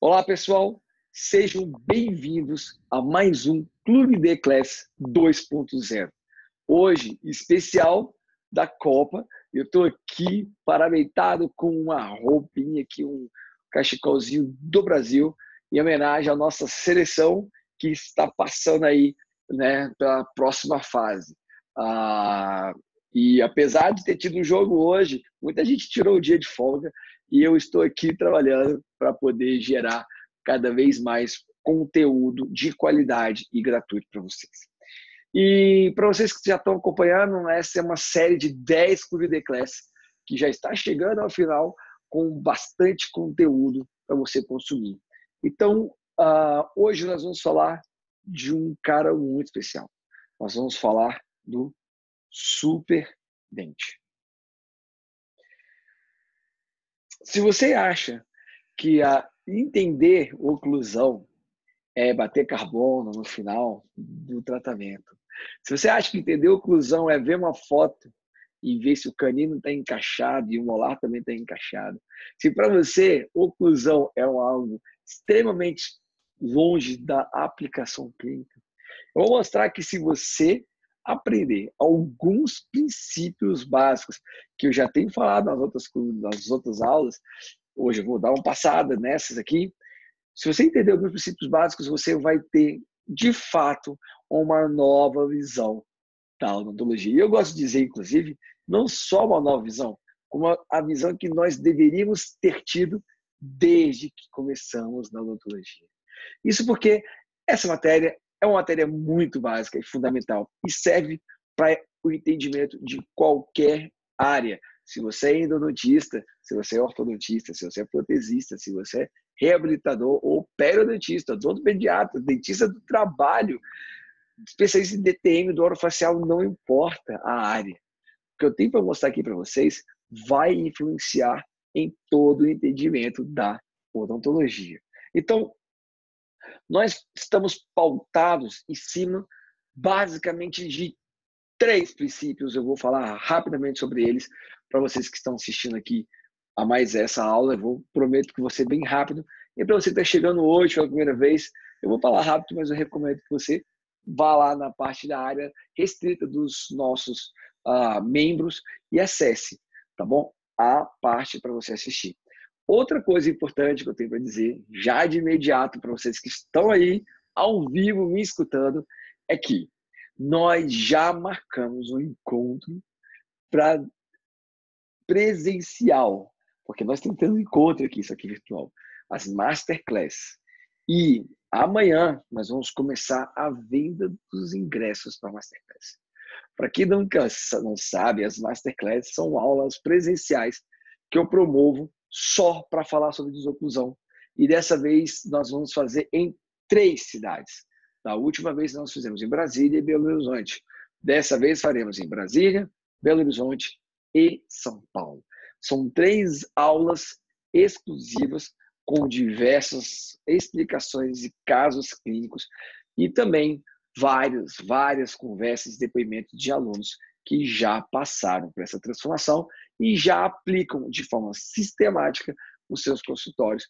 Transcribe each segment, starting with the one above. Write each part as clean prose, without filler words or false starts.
Olá, pessoal. Sejam bem-vindos a mais um Clube de Class 2.0. Hoje, especial da Copa. Eu estou aqui paramentado com uma roupinha aqui, um cachecolzinho do Brasil, em homenagem à nossa seleção que está passando aí, né, para a próxima fase. E apesar de ter tido um jogo hoje, muita gente tirou o dia de folga e eu estou aqui trabalhando para poder gerar cada vez mais conteúdo de qualidade e gratuito para vocês. E para vocês que já estão acompanhando, essa é uma série de 10 Clube de Class que já está chegando ao final com bastante conteúdo para você consumir. Então, hoje nós vamos falar de um cara muito especial. Nós vamos falar do Super Dente. Se você acha que entender oclusão é bater carbono no final do tratamento, se você acha que entender oclusão é ver uma foto e ver se o canino está encaixado e o molar também está encaixado, se para você oclusão é algo extremamente longe da aplicação clínica, eu vou mostrar que se você aprender alguns princípios básicos que eu já tenho falado nas outras aulas, hoje eu vou dar uma passada nessas aqui. Se você entender alguns princípios básicos, você vai ter, de fato, uma nova visão da odontologia. E eu gosto de dizer, inclusive, não só uma nova visão, como a visão que nós deveríamos ter tido desde que começamos na odontologia. Isso porque essa matéria é uma matéria muito básica e fundamental e serve para o entendimento de qualquer área. Se você é endodontista, se você é ortodontista, se você é protesista, se você é reabilitador ou periodontista, odontopediatra, dentista do trabalho, especialista em DTM, do orofacial, não importa a área. O que eu tenho para mostrar aqui para vocês vai influenciar em todo o entendimento da odontologia. Então, nós estamos pautados em cima, basicamente, de 3 princípios. Eu vou falar rapidamente sobre eles para vocês que estão assistindo aqui a mais essa aula. Prometo que vou ser bem rápido. E para você que está chegando hoje pela primeira vez, eu vou falar rápido, mas eu recomendo que você vá lá na parte da área restrita dos nossos membros e acesse, tá bom? A parte para você assistir. Outra coisa importante que eu tenho para dizer, já de imediato, para vocês que estão aí ao vivo me escutando, é que nós já marcamos um encontro para presencial, porque nós estamos tendo um encontro aqui, isso aqui virtual, as Masterclass. E amanhã nós vamos começar a venda dos ingressos para a Masterclass. Para quem nunca não sabe, as Masterclass são aulas presenciais que eu promovo só para falar sobre desoclusão. E dessa vez nós vamos fazer em 3 cidades. Da última vez nós fizemos em Brasília e Belo Horizonte. Dessa vez faremos em Brasília, Belo Horizonte e São Paulo. São 3 aulas exclusivas com diversas explicações e casos clínicos e também várias conversas e depoimentos de alunos que já passaram por essa transformação e já aplicam de forma sistemática nos seus consultórios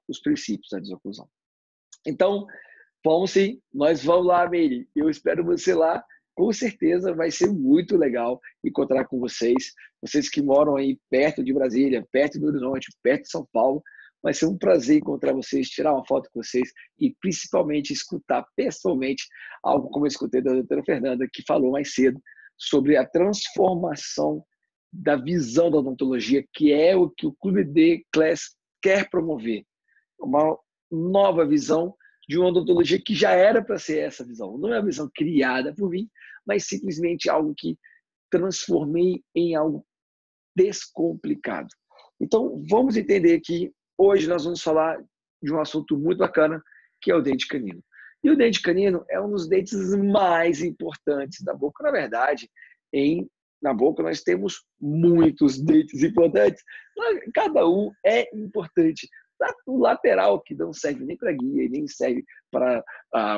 os princípios da desoclusão. Então, vamos sim, nós vamos lá, Meire. Eu espero você lá. Com certeza vai ser muito legal encontrar com vocês. Vocês que moram aí perto de Brasília, perto do Horizonte, perto de São Paulo. Vai ser um prazer encontrar vocês, tirar uma foto com vocês e principalmente escutar pessoalmente algo como eu escutei da doutora Fernanda, que falou mais cedo sobre a transformação da visão da odontologia, que é o que o Clube de Class quer promover. Uma nova visão de uma odontologia que já era para ser essa visão. Não é uma visão criada por mim, mas simplesmente algo que transformei em algo descomplicado. Então, vamos entender que hoje nós vamos falar de um assunto muito bacana, que é o dente canino. E o dente canino é um dos dentes mais importantes da boca. Na verdade, na boca nós temos muitos dentes importantes. Cada um é importante. O lateral, que não serve nem para guia, nem serve para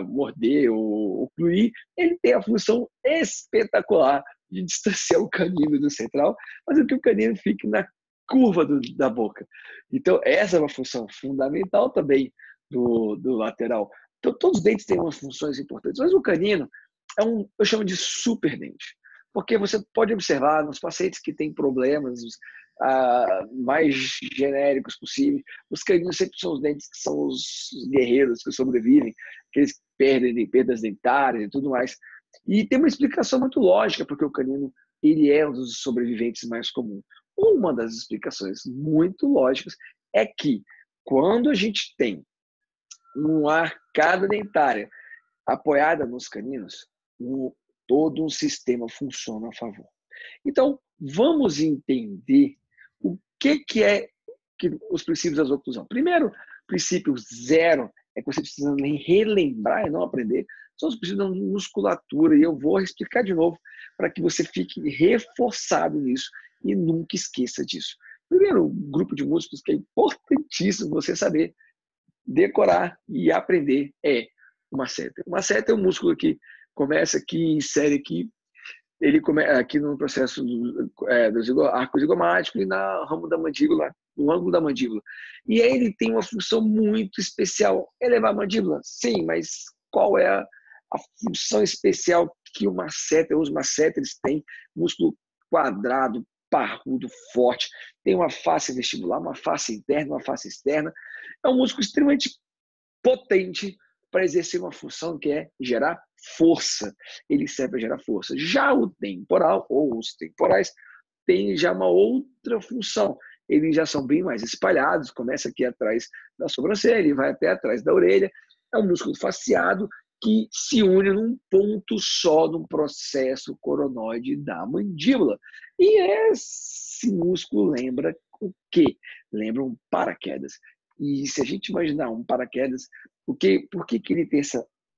morder ou ocluir, ele tem a função espetacular de distanciar o canino do central, fazendo que o canino fique na curva da boca. Então, essa é uma função fundamental também do lateral. Então, todos os dentes têm umas funções importantes, mas o canino eu chamo de super dente, porque você pode observar nos pacientes que têm problemas mais genéricos possíveis, os caninos sempre são os dentes que são os guerreiros que sobrevivem, que eles perdem perdas dentárias e tudo mais. E tem uma explicação muito lógica porque o canino ele é um dos sobreviventes mais comuns. Uma das explicações muito lógicas é que quando a gente tem uma arcada dentária apoiada nos caninos, todo um sistema funciona a favor. Então, vamos entender o que é os princípios da oclusão. Primeiro, princípio zero é que você precisa relembrar e não aprender, são os princípios da musculatura, e eu vou explicar de novo para que você fique reforçado nisso e nunca esqueça disso. Primeiro, grupo de músculos que é importantíssimo você saber decorar e aprender é o masseter. O masseter é um músculo que começa aqui, insere aqui, ele começa aqui no processo do arco zigomático e na ramo da mandíbula, no ângulo da mandíbula. E aí ele tem uma função muito especial. Elevar a mandíbula? Sim, mas qual é a função especial que o masseter, os masseteres têm? Músculo quadrado, parrudo, forte, tem uma face vestibular, uma face interna, uma face externa. É um músculo extremamente potente para exercer uma função que é gerar força. Ele serve para gerar força. Já o temporal, ou os temporais, tem já uma outra função. Eles já são bem mais espalhados, começa aqui atrás da sobrancelha e vai até atrás da orelha. É um músculo faciado que se une num ponto só no processo coronoide da mandíbula. E esse músculo lembra o quê? Lembra um paraquedas. E se a gente imaginar um paraquedas, por que ele tem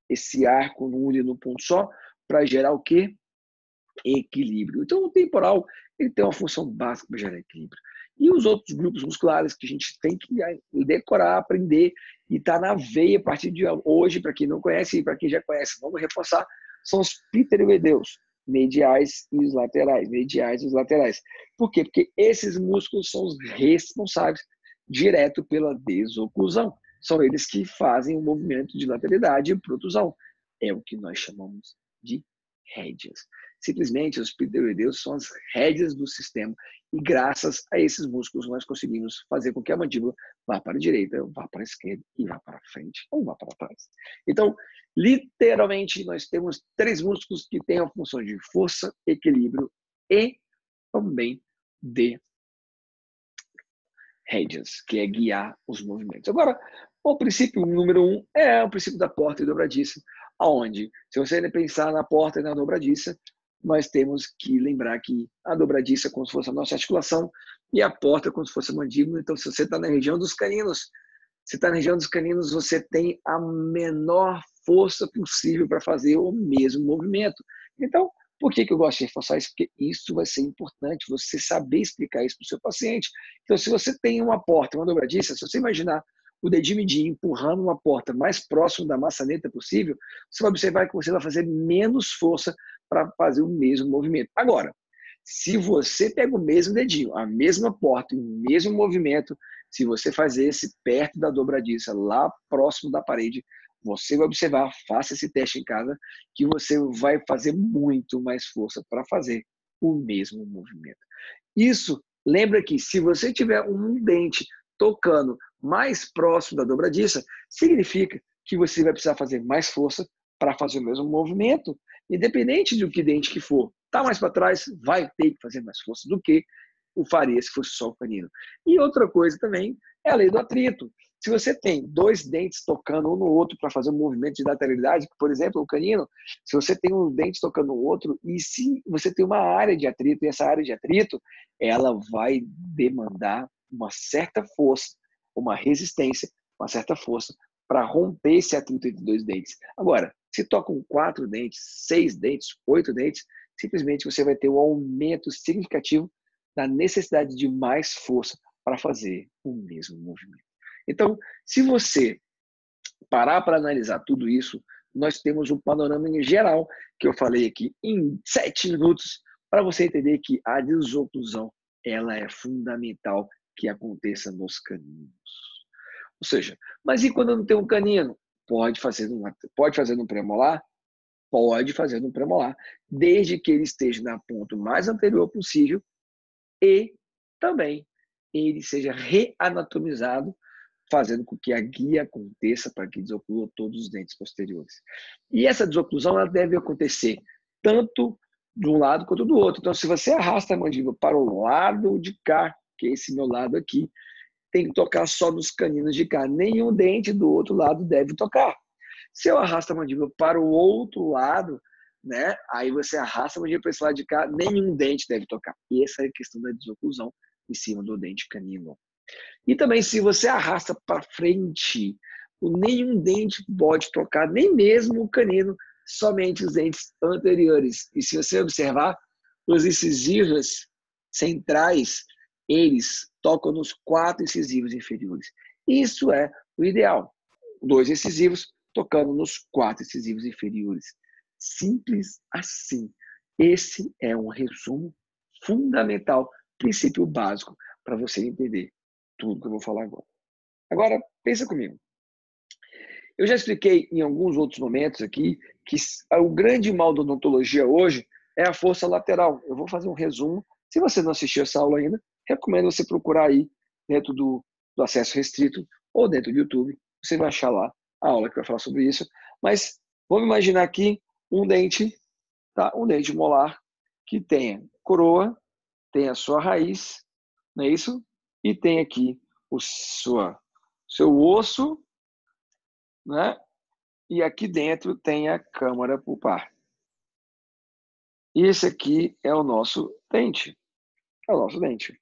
esse arco no único ponto só? Para gerar o quê? Equilíbrio. Então, o temporal ele tem uma função básica para gerar equilíbrio. E os outros grupos musculares que a gente tem que decorar, aprender e tá na veia a partir de hoje, para quem não conhece e para quem já conhece, vamos reforçar, são os pteroideus, mediais e os laterais, mediais e os laterais. Por quê? Porque esses músculos são os responsáveis direto pela desoclusão. São eles que fazem o movimento de lateralidade e protusão. É o que nós chamamos de rédeas. Simplesmente os pteroideus são as rédeas do sistema e graças a esses músculos nós conseguimos fazer com que a mandíbula vá para a direita, vá para a esquerda e vá para frente ou vá para trás. Então, literalmente, nós temos 3 músculos que têm a função de força, equilíbrio e também de rédeas, que é guiar os movimentos. Agora, o princípio número 1 é o princípio da porta e dobradiça, aonde, se você pensar na porta e na dobradiça, nós temos que lembrar que a dobradiça é como se fosse a nossa articulação e a porta é como se fosse a mandíbula. Então, se você está na região dos caninos, você tem a menor força possível para fazer o mesmo movimento. Então, por que eu gosto de reforçar isso? Porque isso vai ser importante, você saber explicar isso para o seu paciente. Então, se você tem uma porta, uma dobradiça, se você imaginar o dedinho mindinho empurrando uma porta mais próximo da maçaneta possível, você vai observar que você vai fazer menos força para fazer o mesmo movimento. Agora, se você pega o mesmo dedinho, a mesma porta, o mesmo movimento, se você fazer esse perto da dobradiça, lá próximo da parede, você vai observar, faça esse teste em casa, que você vai fazer muito mais força para fazer o mesmo movimento. Isso, lembra que se você tiver um dente tocando mais próximo da dobradiça, significa que você vai precisar fazer mais força para fazer o mesmo movimento, independente do que dente que for. Tá mais para trás, vai ter que fazer mais força do que o faria se fosse só o canino. E outra coisa também é a lei do atrito. Se você tem 2 dentes tocando um no outro para fazer um movimento de lateralidade, por exemplo, o canino, se você tem um dente tocando no outro, e se você tem uma área de atrito, e essa área de atrito, ela vai demandar uma certa força, uma resistência, uma certa força, para romper esse atrito entre 2 dentes. Agora, se tocam 4 dentes, 6 dentes, 8 dentes, simplesmente você vai ter um aumento significativo da necessidade de mais força para fazer o mesmo movimento. Então, se você parar para analisar tudo isso, nós temos um panorama em geral que eu falei aqui em 7 minutos para você entender que a desoclusão ela é fundamental que aconteça nos caninos. Ou seja, mas e quando eu não tenho um canino? Pode fazer no premolar? Pode fazer no premolar, desde que ele esteja na ponta mais anterior possível e também ele seja reanatomizado, fazendo com que a guia aconteça para que desoclua todos os dentes posteriores. E essa desoclusão ela deve acontecer tanto de um lado quanto do outro. Então, se você arrasta a mandíbula para o lado de cá, que é esse meu lado aqui, tem que tocar só nos caninos de cá. Nenhum dente do outro lado deve tocar. Se eu arrasto a mandíbula para o outro lado, né? Aí você arrasta a mandíbula para esse lado de cá, nenhum dente deve tocar. E essa é a questão da desoclusão em cima do dente canino. E também, se você arrasta para frente, nenhum dente pode tocar, nem mesmo o canino, somente os dentes anteriores. E se você observar, os incisivos centrais, eles tocam nos 4 incisivos inferiores. Isso é o ideal. 2 incisivos tocando nos 4 incisivos inferiores. Simples assim. Esse é um resumo fundamental, princípio básico, para você entender tudo que eu vou falar agora. Agora, pensa comigo. Eu já expliquei em alguns outros momentos aqui que o grande mal da odontologia hoje é a força lateral. Eu vou fazer um resumo. Se você não assistiu essa aula ainda, recomendo você procurar aí dentro do acesso restrito ou dentro do YouTube. Você vai achar lá a aula que vai falar sobre isso. Mas vamos imaginar aqui um dente, tá? Um dente molar que tenha coroa, tem a sua raiz, não é isso? E tem aqui o seu osso, né? E aqui dentro tem a câmara pulpar. E esse aqui é o nosso dente. É o nosso dente.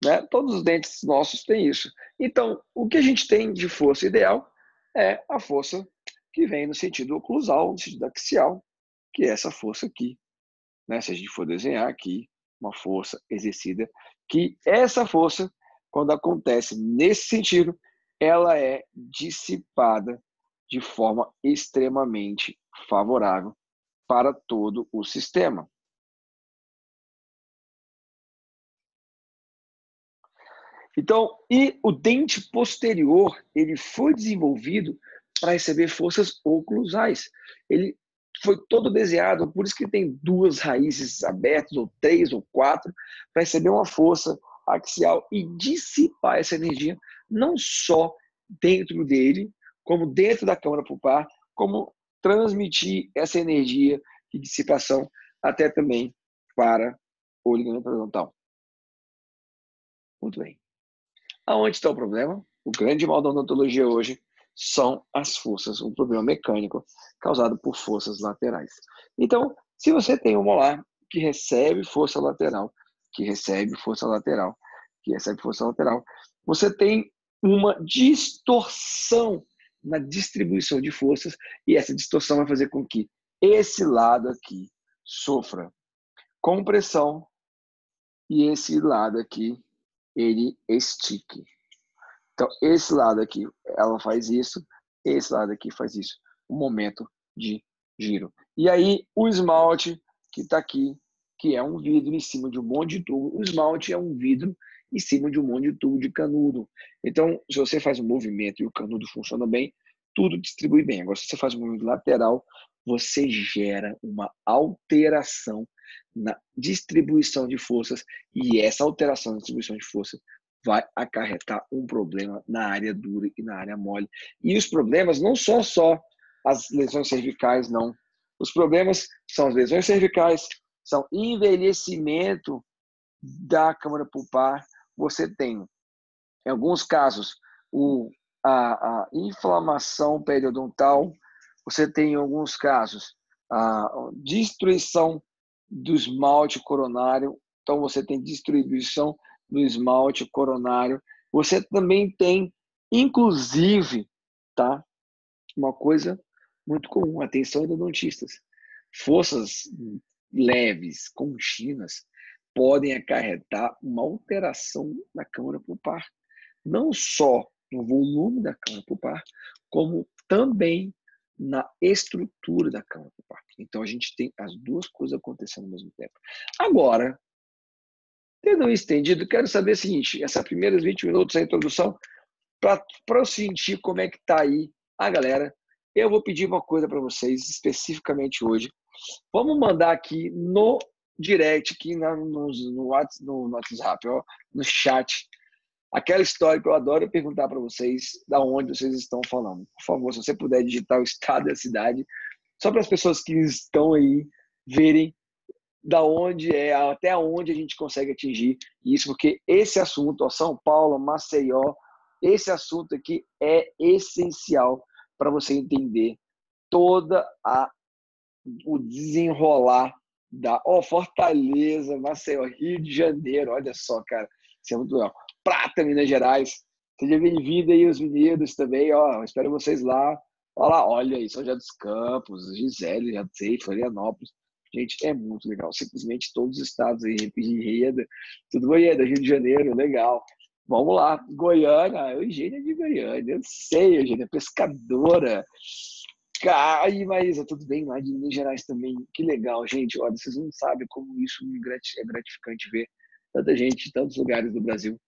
Né? Todos os dentes nossos têm isso. Então, o que a gente tem de força ideal é a força que vem no sentido oclusal, no sentido axial, que é essa força aqui. Né? Se a gente for desenhar aqui, uma força exercida, que essa força, quando acontece nesse sentido, ela é dissipada de forma extremamente favorável para todo o sistema. Então, e o dente posterior, ele foi desenvolvido para receber forças oclusais. Ele foi todo desenhado, por isso que tem 2 raízes abertas, ou 3, ou 4, para receber uma força axial e dissipar essa energia, não só dentro dele, como dentro da câmara pulpar, como transmitir essa energia de dissipação até também para o ligamento periodontal. Muito bem. Aonde está o problema? O grande mal da odontologia hoje são as forças, um problema mecânico causado por forças laterais. Então, se você tem um molar que recebe força lateral, você tem uma distorção na distribuição de forças e essa distorção vai fazer com que esse lado aqui sofra compressão e esse lado aqui ele estique. Então, esse lado aqui, ela faz isso, esse lado aqui faz isso. Um momento de giro. E aí, o esmalte que está aqui, que é um vidro em cima de um monte de tubo. O esmalte é um vidro em cima de um monte de tubo de canudo. Então, se você faz um movimento e o canudo funciona bem, tudo distribui bem. Agora, se você faz um movimento lateral, você gera uma alteração na distribuição de forças e essa alteração na distribuição de forças vai acarretar um problema na área dura e na área mole. E os problemas não são só as lesões cervicais, não. Os problemas são as lesões cervicais, são envelhecimento da câmara pulpar. Você tem, em alguns casos, a inflamação periodontal. Você tem, em alguns casos, a destruição do esmalte coronário. Então, você tem destruição do esmalte coronário. Você também tem, inclusive, tá? Uma coisa muito comum, atenção endodontistas. Forças leves, contínuas, podem acarretar uma alteração na câmara pulpar. Não só no volume da câmara pulpar, como também na estrutura da câmara pulpar. Então, a gente tem as duas coisas acontecendo ao mesmo tempo. Agora, Tendo isso entendido, quero saber o seguinte, essas primeiras 20 minutos, a introdução, para eu sentir como é que está aí a galera, eu vou pedir uma coisa para vocês, especificamente hoje. Vamos mandar aqui no direct, aqui no WhatsApp, ó, no chat, aquela história que eu adoro perguntar para vocês, da onde vocês estão falando. Por favor, se você puder digitar o estado e a cidade, só para as pessoas que estão aí verem da onde até onde a gente consegue atingir isso, porque esse assunto, ó, São Paulo, Maceió, esse assunto aqui é essencial para você entender toda o desenrolar da Fortaleza, Maceió, Rio de Janeiro, olha só, cara, isso é muito legal. Prata, Minas Gerais, seja bem-vindo aí os meninos também, ó, espero vocês lá. Olha aí, São José dos Campos, Gisele, já sei, Florianópolis. Gente, é muito legal. Simplesmente todos os estados aí, Enredo, tudo Goiânia, Rio de Janeiro, legal. Vamos lá, Goiânia, Eugênia de Goiânia, eu sei, Eugênia, pescadora. Aí, Maísa, tudo bem? Lá de Minas Gerais também, que legal, gente. Olha, vocês não sabem como isso é gratificante ver tanta gente de tantos lugares do Brasil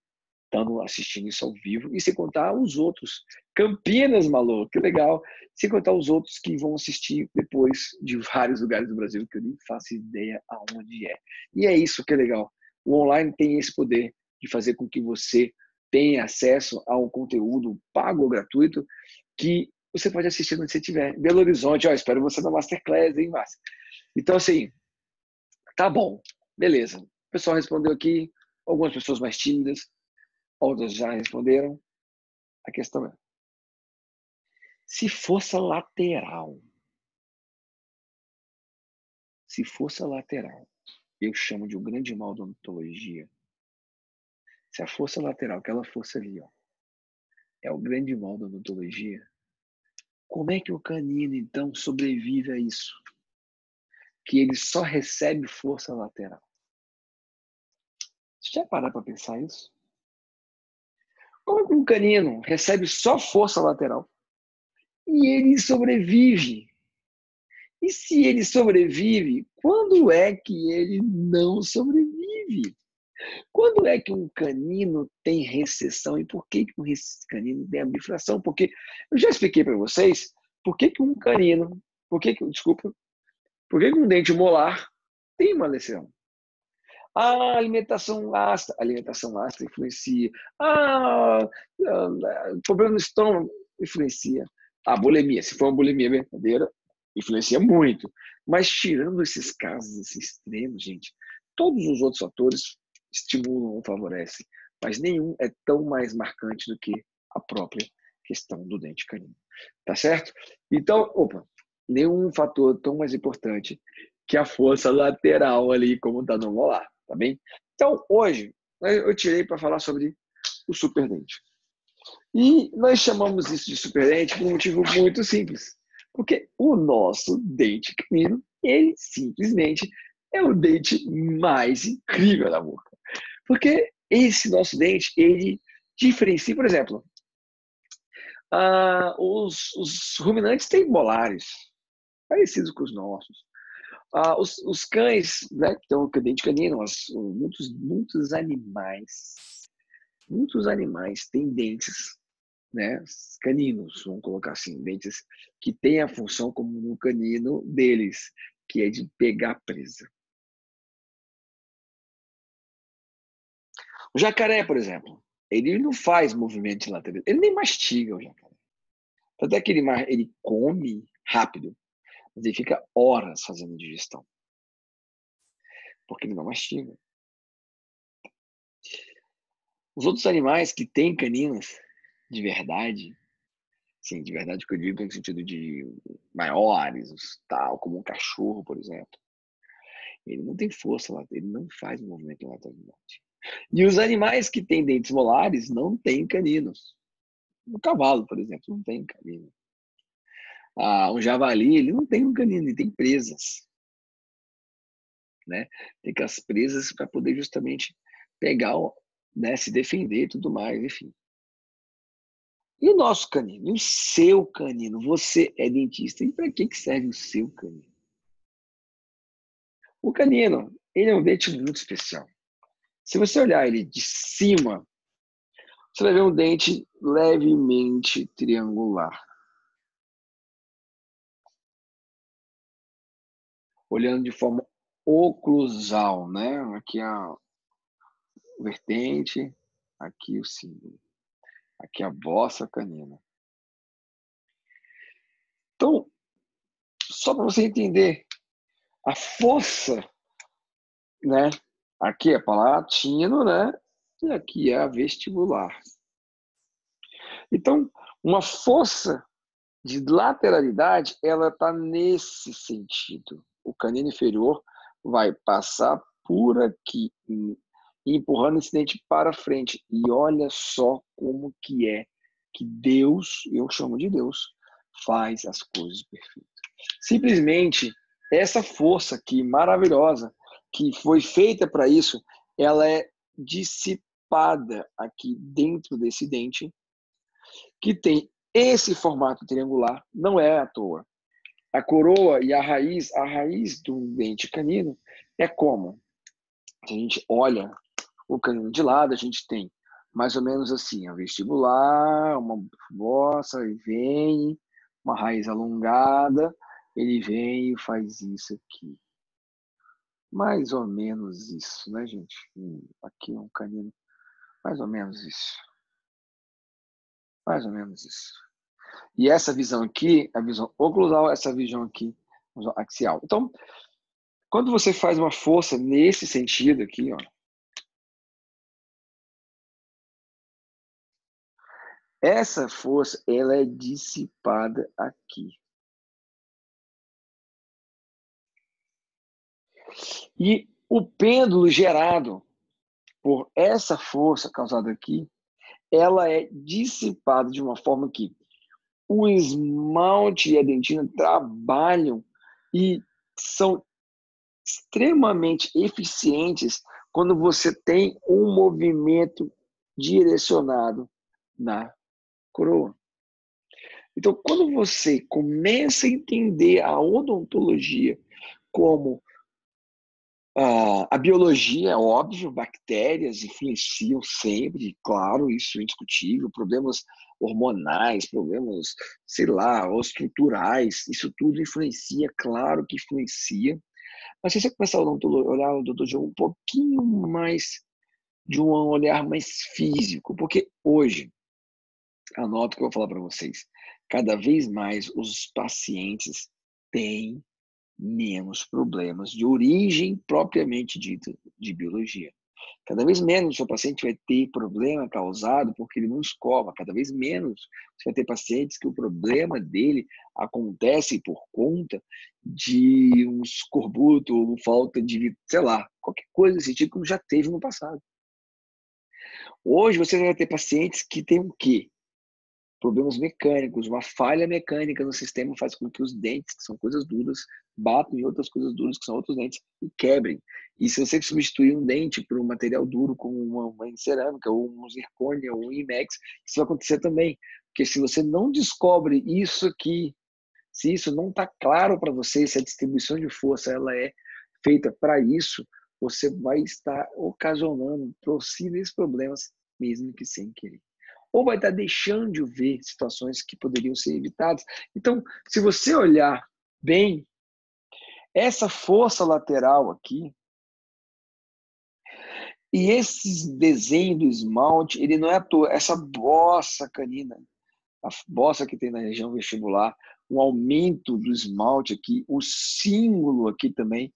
estando assistindo isso ao vivo, e sem contar os outros. Campinas, maluco, que legal. Sem contar os outros que vão assistir depois de vários lugares do Brasil, que eu nem faço ideia aonde é. E é isso que é legal. O online tem esse poder de fazer com que você tenha acesso a um conteúdo pago ou gratuito que você pode assistir onde você estiver. Belo Horizonte, ó, espero você na Masterclass, hein, Márcia? Então, assim, tá bom, beleza. O pessoal respondeu aqui, algumas pessoas mais tímidas, outras já responderam. A questão é, se força lateral, eu chamo de um grande mal da odontologia. Se a força lateral, aquela força ali, ó, é o grande mal da odontologia, como é que o canino, então, sobrevive a isso? Que ele só recebe força lateral. Você já parar para pensar isso? Como é que um canino recebe só força lateral e ele sobrevive? E se ele sobrevive, quando é que ele não sobrevive? Quando é que um canino tem recessão e por que um canino tem a bifração? Porque eu já expliquei para vocês por que um canino, por que um dente molar tem uma lesão. A alimentação ácida influencia. Problema no estômago influencia. A bulimia, se for uma bulimia verdadeira, influencia muito. Mas tirando esses casos, esses extremos, gente, todos os outros fatores estimulam ou favorecem, mas nenhum é tão mais marcante do que a própria questão do dente canino. Tá certo? Então, nenhum fator tão mais importante que a força lateral ali, como está no molar, tá bem? Então, hoje, eu tirei para falar sobre o superdente. E nós chamamos isso de superdente por um motivo muito simples. Porque o nosso dente canino, ele simplesmente é o dente mais incrível da boca. Porque esse nosso dente, ele diferencia, por exemplo, os ruminantes têm molares parecidos com os nossos. Os cães, né, que estão com dente canino, muitos animais têm dentes, né, caninos, vamos colocar assim, dentes que têm a função como no canino deles, que é de pegar presa. O jacaré, por exemplo, ele não faz movimento de lateral, ele nem mastiga o jacaré. Tanto é que ele come rápido, mas ele fica horas fazendo digestão, porque ele não mastiga. Os outros animais que têm caninos de verdade, sim, de verdade que eu digo no sentido de maiores, tal, como um cachorro, por exemplo, ele não tem força lá, ele não faz movimento lateralmente. E os animais que têm dentes molares não têm caninos. O cavalo, por exemplo, não tem canino. Um javali, ele não tem um canino, ele tem presas. Né? Tem aquelas presas para poder justamente pegar, né, se defender e tudo mais, enfim. E o nosso canino? E o seu canino? Você é dentista. E para que serve o seu canino? O canino, ele é um dente muito especial. Se você olhar ele de cima, você vai ver um dente levemente triangular. Olhando de forma oclusal, né? Aqui a vertente, aqui o símbolo, aqui a bossa canina. Então, só para você entender, a fossa, né? Aqui é palatino, né? E aqui é a vestibular. Então, uma fossa de lateralidade, ela está nesse sentido. O canino inferior vai passar por aqui, empurrando esse dente para frente. E olha só como que é que Deus, eu chamo de Deus, faz as coisas perfeitas. Simplesmente, essa força aqui, maravilhosa, que foi feita para isso, ela é dissipada aqui dentro desse dente, que tem esse formato triangular, não é à toa. A coroa e a raiz do dente canino é como? Se a gente olha o canino de lado, a gente tem mais ou menos assim, a vestibular, uma bossa, e vem, uma raiz alongada, ele vem e faz isso aqui. Mais ou menos isso, né, gente? Aqui é um canino, mais ou menos isso. Mais ou menos isso. E essa visão aqui, a visão oclusal, essa visão aqui, a visão axial. Então, quando você faz uma força nesse sentido aqui, ó, essa força ela é dissipada aqui. E o pêndulo gerado por essa força causada aqui, ela é dissipada de uma forma que o esmalte e a dentina trabalham e são extremamente eficientes quando você tem um movimento direcionado na coroa. Então, quando você começa a entender a odontologia como a biologia, é óbvio, bactérias influenciam sempre, claro, isso é indiscutível, problemas hormonais, problemas, sei lá, estruturais, isso tudo influencia, claro que influencia. Mas se você começar a olhar o odontologia um pouquinho mais, de um olhar mais físico, porque hoje, anota o que eu vou falar para vocês, cada vez mais os pacientes têm menos problemas de origem propriamente dita de biologia. Cada vez menos o seu paciente vai ter problema causado porque ele não escova. Cada vez menos você vai ter pacientes que o problema dele acontece por conta de um escorbuto ou falta de, sei lá, qualquer coisa desse tipo, como já teve no passado. Hoje você vai ter pacientes que têm o quê? Problemas mecânicos, uma falha mecânica no sistema faz com que os dentes, que são coisas duras, batam em outras coisas duras, que são outros dentes, e quebrem. E se você substituir um dente por um material duro, como uma cerâmica, ou um zircônia, ou um IMEX, isso vai acontecer também. Porque se você não descobre isso aqui, se isso não está claro para você, se a distribuição de força ela é feita para isso, você vai estar ocasionando possíveis problemas, mesmo que sem querer. Ou vai estar deixando de ver situações que poderiam ser evitadas. Então, se você olhar bem, essa força lateral aqui, e esse desenho do esmalte, ele não é à toa, essa bossa canina, a bossa que tem na região vestibular, um aumento do esmalte aqui, o símbolo aqui também,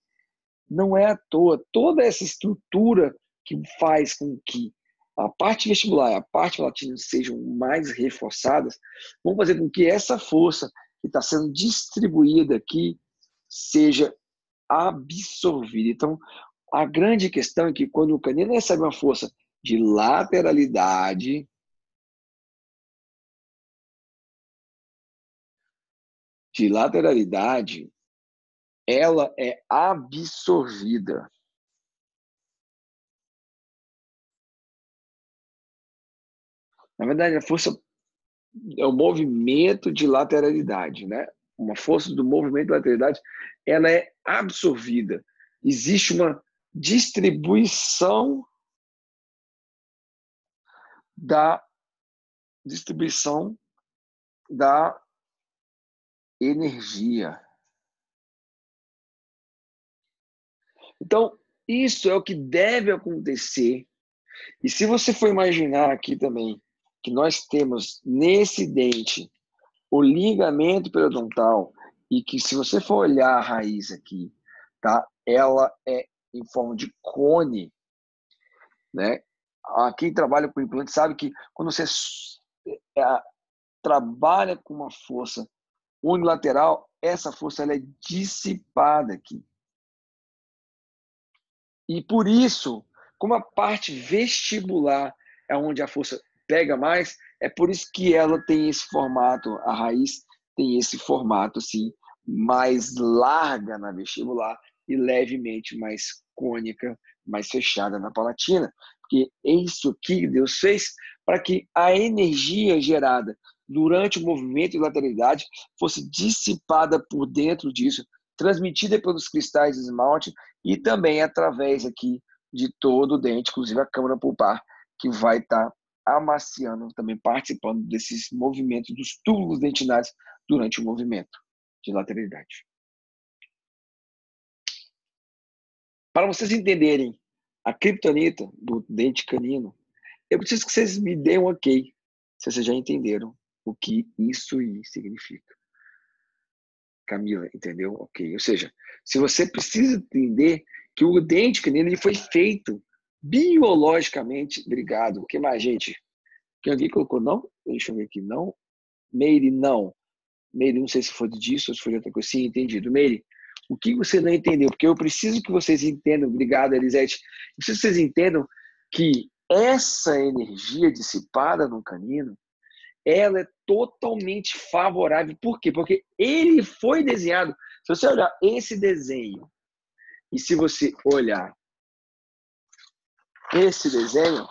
não é à toa. Toda essa estrutura que faz com que a parte vestibular e a parte palatina sejam mais reforçadas, vão fazer com que essa força que está sendo distribuída aqui seja absorvida. Então, a grande questão é que quando o canino recebe uma força de lateralidade, ela é absorvida. Na verdade, a força é o movimento de lateralidade, né? Uma força do movimento de lateralidade, ela é absorvida. Existe uma distribuição da distribuição da energia. Então, isso é o que deve acontecer. E se você for imaginar aqui também que nós temos nesse dente o ligamento periodontal e que se você for olhar a raiz aqui, tá? Ela é em forma de cone, né? Quem trabalha com implante sabe que quando você trabalha com uma força unilateral, essa força ela é dissipada aqui. E por isso, como a parte vestibular é onde a força pega mais, é por isso que ela tem esse formato, a raiz tem esse formato assim, mais larga na vestibular e levemente mais cônica, mais fechada na palatina. Porque é isso que Deus fez para que a energia gerada durante o movimento de lateralidade fosse dissipada por dentro disso, transmitida pelos cristais de esmalte e também através aqui de todo o dente, inclusive a câmara pulpar, que vai estar amaciando, também participando desses movimentos dos túbulos dentinários durante o movimento de lateralidade. Para vocês entenderem a criptonita do dente canino, eu preciso que vocês me deem um ok, se vocês já entenderam o que isso significa. Camila, entendeu? Ok. Ou seja, se você precisa entender que o dente canino ele foi feito biologicamente, obrigado. O que mais, gente? Que alguém colocou não? Deixa eu ver aqui, não. Meire, não. Meire, não sei se foi disso ou se foi de outra coisa. Sim, entendido. Meire, o que você não entendeu? Porque eu preciso que vocês entendam, obrigado, Elisete. Eu preciso que vocês entendam que essa energia dissipada no canino, ela é totalmente favorável. Por quê? Porque ele foi desenhado. Se você olhar esse desenho e se você olhar esse desenho,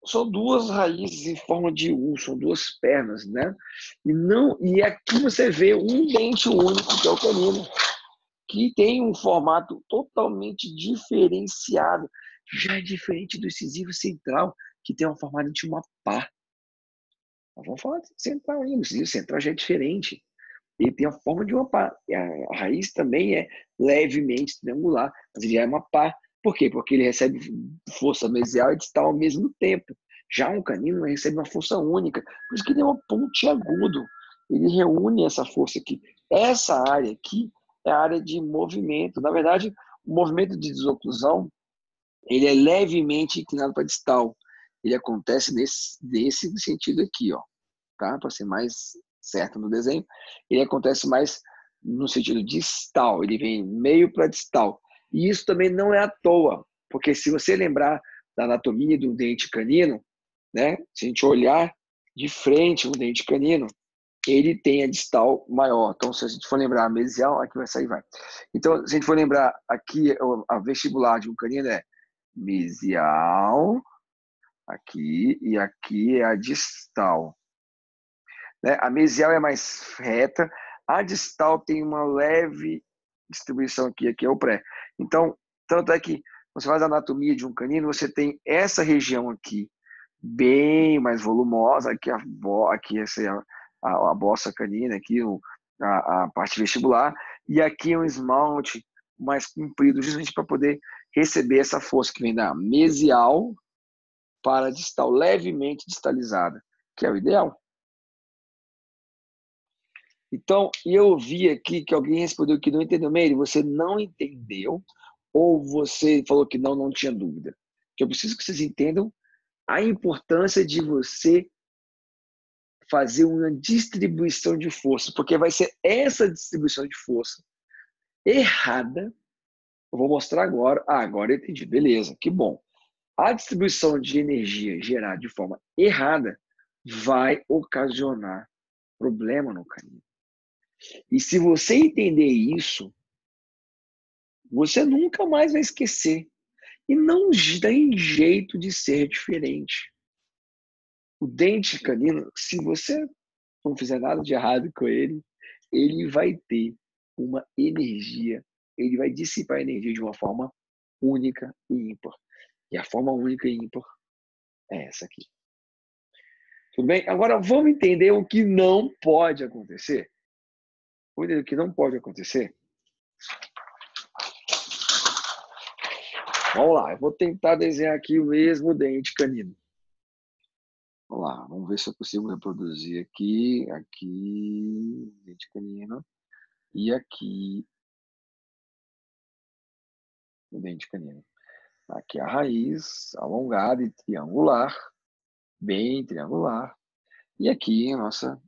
são duas raízes em forma de U, são duas pernas, né? E aqui você vê um dente único, que é o canino, que tem um formato totalmente diferenciado, já é diferente do incisivo central, que tem um formato de uma pá. Nós vamos falar de central ainda, o incisivo central já é diferente. Ele tem a forma de uma pá. A raiz também é levemente triangular, mas ele é uma pá. Por quê? Porque ele recebe força mesial e distal ao mesmo tempo. Já um canino recebe uma força única, por isso que ele é um pontiagudo. Ele reúne essa força aqui. Essa área aqui é a área de movimento. Na verdade, o movimento de desoclusão ele é levemente inclinado para distal. Ele acontece nesse sentido aqui, ó, tá? Para ser mais certo no desenho, ele acontece mais no sentido distal, ele vem meio para distal. E isso também não é à toa, porque se você lembrar da anatomia do dente canino, né? Se a gente olhar de frente o dente canino, ele tem a distal maior. Então, se a gente for lembrar a mesial, aqui vai sair, vai. Então, se a gente for lembrar aqui, a vestibular de um canino é mesial, aqui, e aqui é a distal. Né? A mesial é mais reta, a distal tem uma leve distribuição aqui, aqui é o pré. Então, tanto é que você faz a anatomia de um canino, você tem essa região aqui, bem mais volumosa, aqui essa é a bossa canina, aqui a parte vestibular, e aqui é um esmalte mais comprido, justamente para poder receber essa força que vem da mesial para a distal, levemente distalizada, que é o ideal. Então, eu vi aqui que alguém respondeu que não entendeu. Meire, você não entendeu ou você falou que não tinha dúvida? Que eu preciso que vocês entendam a importância de você fazer uma distribuição de força, porque vai ser essa distribuição de força errada. Eu vou mostrar agora. Agora eu entendi. Beleza, que bom. A distribuição de energia gerada de forma errada vai ocasionar problema no canino. E se você entender isso, você nunca mais vai esquecer. E não tem jeito de ser diferente. O dente canino, se você não fizer nada de errado com ele, ele vai ter uma energia, ele vai dissipar a energia de uma forma única e ímpar. E a forma única e ímpar É essa aqui. Tudo bem? Agora vamos entender o que não pode acontecer. Vamos entender o que não pode acontecer? Vamos lá, eu vou tentar desenhar aqui o mesmo dente canino. Vamos lá, vamos ver se eu consigo reproduzir aqui, dente canino, e aqui, o dente canino. Aqui a raiz, alongada e triangular, bem triangular. E aqui a nossa,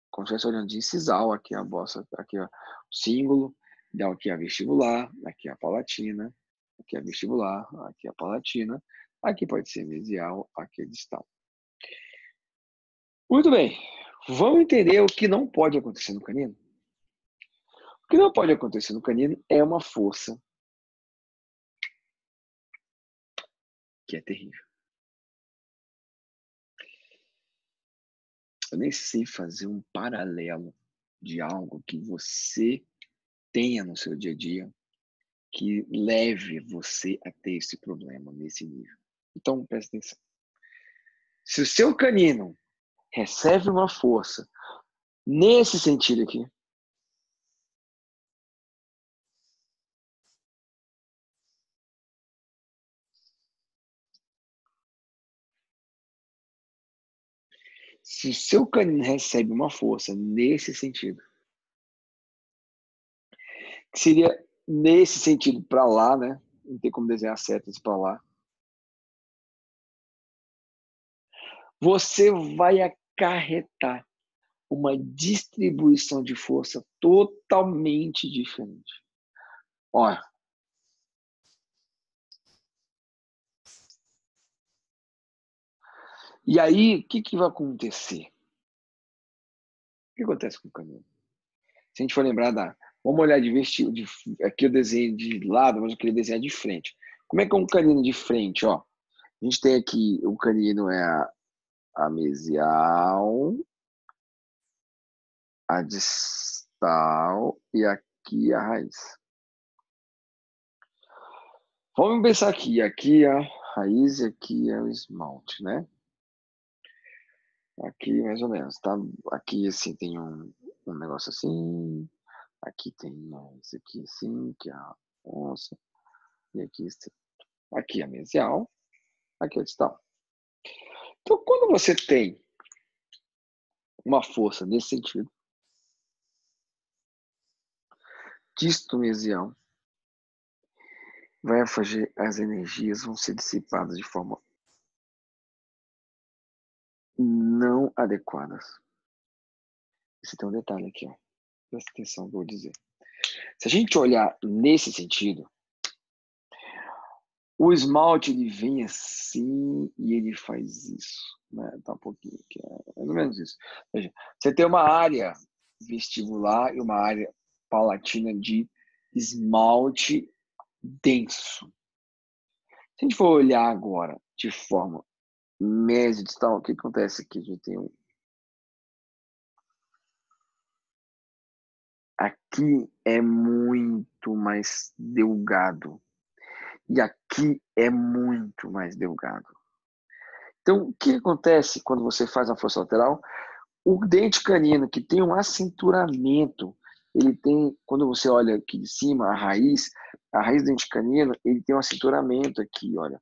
como se estivesse olhando de incisal, aqui a bossa, aqui ó, o símbolo, então aqui a vestibular, aqui a palatina, aqui a vestibular, aqui a palatina, aqui pode ser mesial, aqui a distal. Muito bem, vamos entender o que não pode acontecer no canino? O que não pode acontecer no canino é uma força que é terrível. Eu nem sei fazer um paralelo de algo que você tenha no seu dia a dia que leve você a ter esse problema nesse nível. Então, presta atenção. Se o seu canino recebe uma força nesse sentido aqui, se o seu canino recebe uma força nesse sentido, que seria nesse sentido para lá, né? Não tem como desenhar setas para lá. Você vai acarretar uma distribuição de força totalmente diferente. Olha. E aí, o que vai acontecer? O que acontece com o canino? Se a gente for lembrar Vamos olhar de vestido. Aqui eu desenho de lado, mas eu queria desenhar de frente. Como é que é um canino de frente? Ó, a gente tem aqui, o canino é a mesial, a distal e aqui a raiz. Vamos pensar aqui. Aqui a raiz e aqui é o esmalte, né? Aqui mais ou menos, tá? Aqui assim tem um negócio assim. Aqui tem esse aqui assim, que é a onça. E aqui a mesial, aqui a distal. Então, quando você tem uma força nesse sentido, disto-mesial, vai fazer, as energias vão ser dissipadas de forma não adequadas. Você tem um detalhe aqui, ó. Presta atenção no que eu vou dizer. Se a gente olhar nesse sentido, o esmalte ele vem assim e ele faz isso, né? Tá um pouquinho aqui, mais ou menos isso. Veja, você tem uma área vestibular e uma área palatina de esmalte denso. Se a gente for olhar agora de forma mesodistal, o que acontece aqui? A gente tem aqui é muito mais delgado e aqui é muito mais delgado. Então, o que acontece quando você faz a força lateral? O dente canino, que tem um acinturamento, ele tem, quando você olha aqui de cima, a raiz do dente canino, ele tem um acinturamento aqui, olha.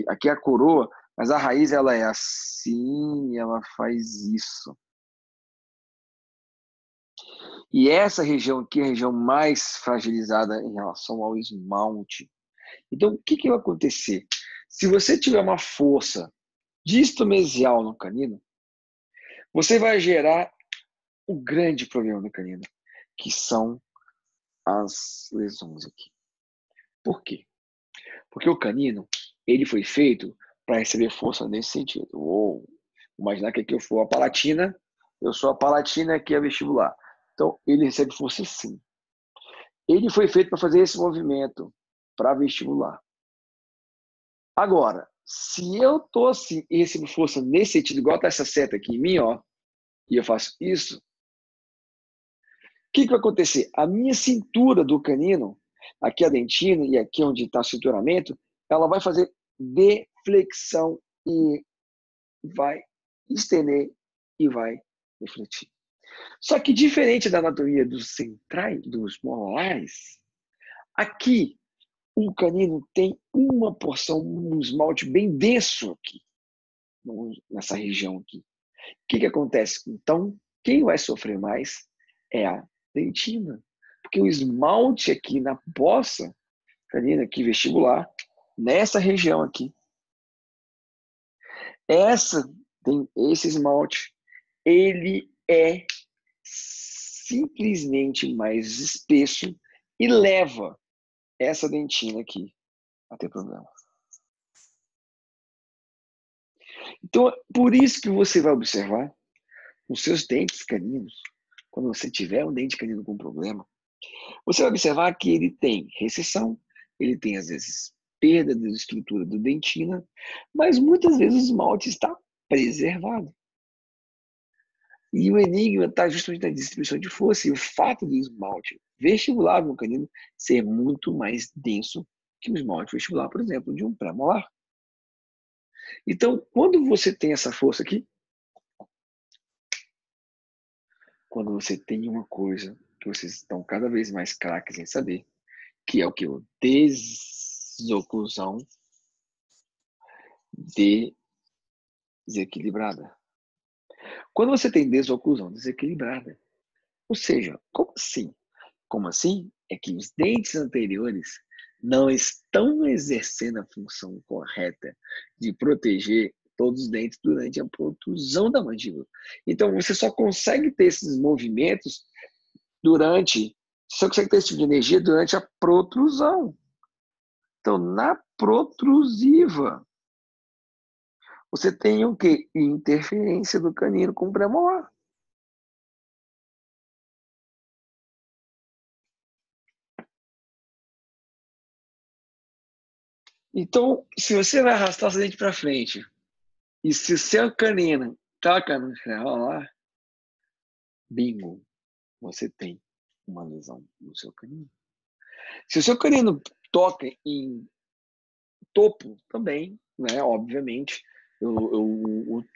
Aqui é a coroa, mas a raiz ela é assim, ela faz isso. E essa região aqui é a região mais fragilizada em relação ao esmalte. Então, o que vai acontecer? Se você tiver uma força distomesial no canino, você vai gerar o grande problema do canino, que são as lesões aqui. Por quê? Porque o canino, ele foi feito para receber força nesse sentido. Ou imaginar que aqui eu for a palatina, eu sou a palatina aqui é a vestibular. Então, ele recebe força sim. Ele foi feito para fazer esse movimento para vestibular. Agora, se eu tô assim e recebo força nesse sentido, igual tá essa seta aqui em mim, ó, e eu faço isso, o que vai acontecer? A minha cintura do canino, aqui a dentina e aqui onde está o cinturamento, ela vai fazer flexão e vai estender e vai refletir. Só que diferente da anatomia dos centrais, dos molares, aqui o canino tem uma porção, um esmalte bem denso aqui, nessa região aqui. O que acontece? Então, quem vai sofrer mais é a dentina. Porque o esmalte aqui na bossa canina, aqui vestibular, nessa região aqui, esse esmalte, ele é simplesmente mais espesso e leva essa dentina aqui a ter problema. Então, por isso que você vai observar os seus dentes caninos, quando você tiver um dente canino com problema, você vai observar que ele tem recessão, ele tem, às vezes, perda da estrutura do dentina, mas muitas vezes o esmalte está preservado. E o enigma está justamente na distribuição de força e o fato do esmalte vestibular no canino ser muito mais denso que o esmalte vestibular, por exemplo, de um pré-molar. Então, quando você tem essa força aqui, quando você tem uma coisa que vocês estão cada vez mais craques em saber, que é o que? O desoclusão desequilibrada. Quando você tem desoclusão desequilibrada, ou seja, como assim? Como assim? É que os dentes anteriores não estão exercendo a função correta de proteger todos os dentes durante a protrusão da mandíbula. Então, você só consegue ter esses movimentos só consegue ter esse tipo de energia durante a protrusão. Então, na protrusiva, você tem o quê? Interferência do canino com o premolar. Então, se você vai arrastar o seu dente para frente, e se o seu canino toca no premolar, bingo, você tem uma lesão no seu canino. Se o seu canino toca em topo, também, né, obviamente,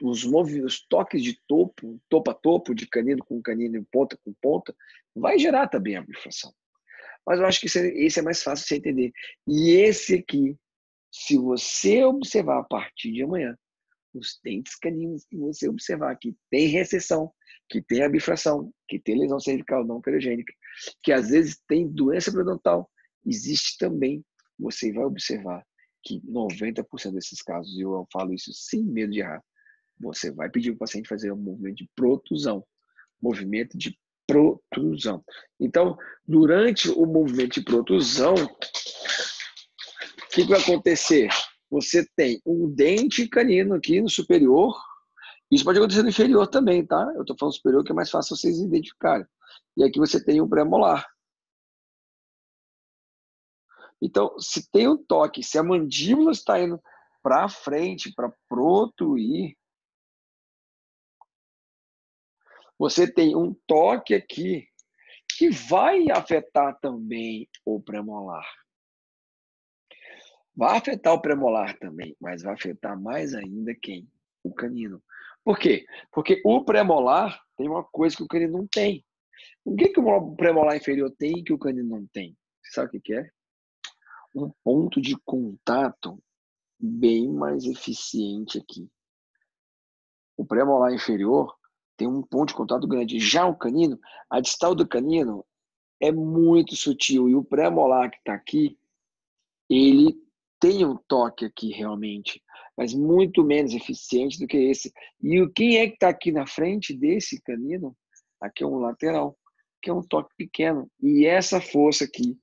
os toques de topo a topo, de canino com canino, em ponta com ponta, vai gerar também a bifurcação. Mas eu acho que esse é mais fácil de você entender. E esse aqui, se você observar a partir de amanhã, os dentes caninos que você observar que tem recessão, que tem a bifração, que tem lesão cervical não perigênica, que às vezes tem doença periodontal, existe também, você vai observar que 90% desses casos, e eu falo isso sem medo de errar, você vai pedir para o paciente fazer um movimento de protrusão. Movimento de protrusão. Então, durante o movimento de protrusão, o que vai acontecer? Você tem um dente canino aqui no superior. Isso pode acontecer no inferior também, tá? Eu estou falando superior que é mais fácil vocês identificarem. E aqui você tem um pré-molar. Então, se tem um toque, se a mandíbula está indo para frente, para protruir, você tem um toque aqui que vai afetar também o premolar. Vai afetar o premolar também, mas vai afetar mais ainda quem? O canino. Por quê? Porque o premolar tem uma coisa que o canino não tem. O que o premolar inferior tem que o canino não tem? Você sabe o que é? Um ponto de contato bem mais eficiente aqui. O premolar inferior tem um ponto de contato grande. Já o canino, a distal do canino é muito sutil. E o pré-molar que está aqui, ele tem um toque aqui realmente, mas muito menos eficiente do que esse. E quem é que está aqui na frente desse canino? Aqui é um lateral, que é um toque pequeno. E essa força aqui,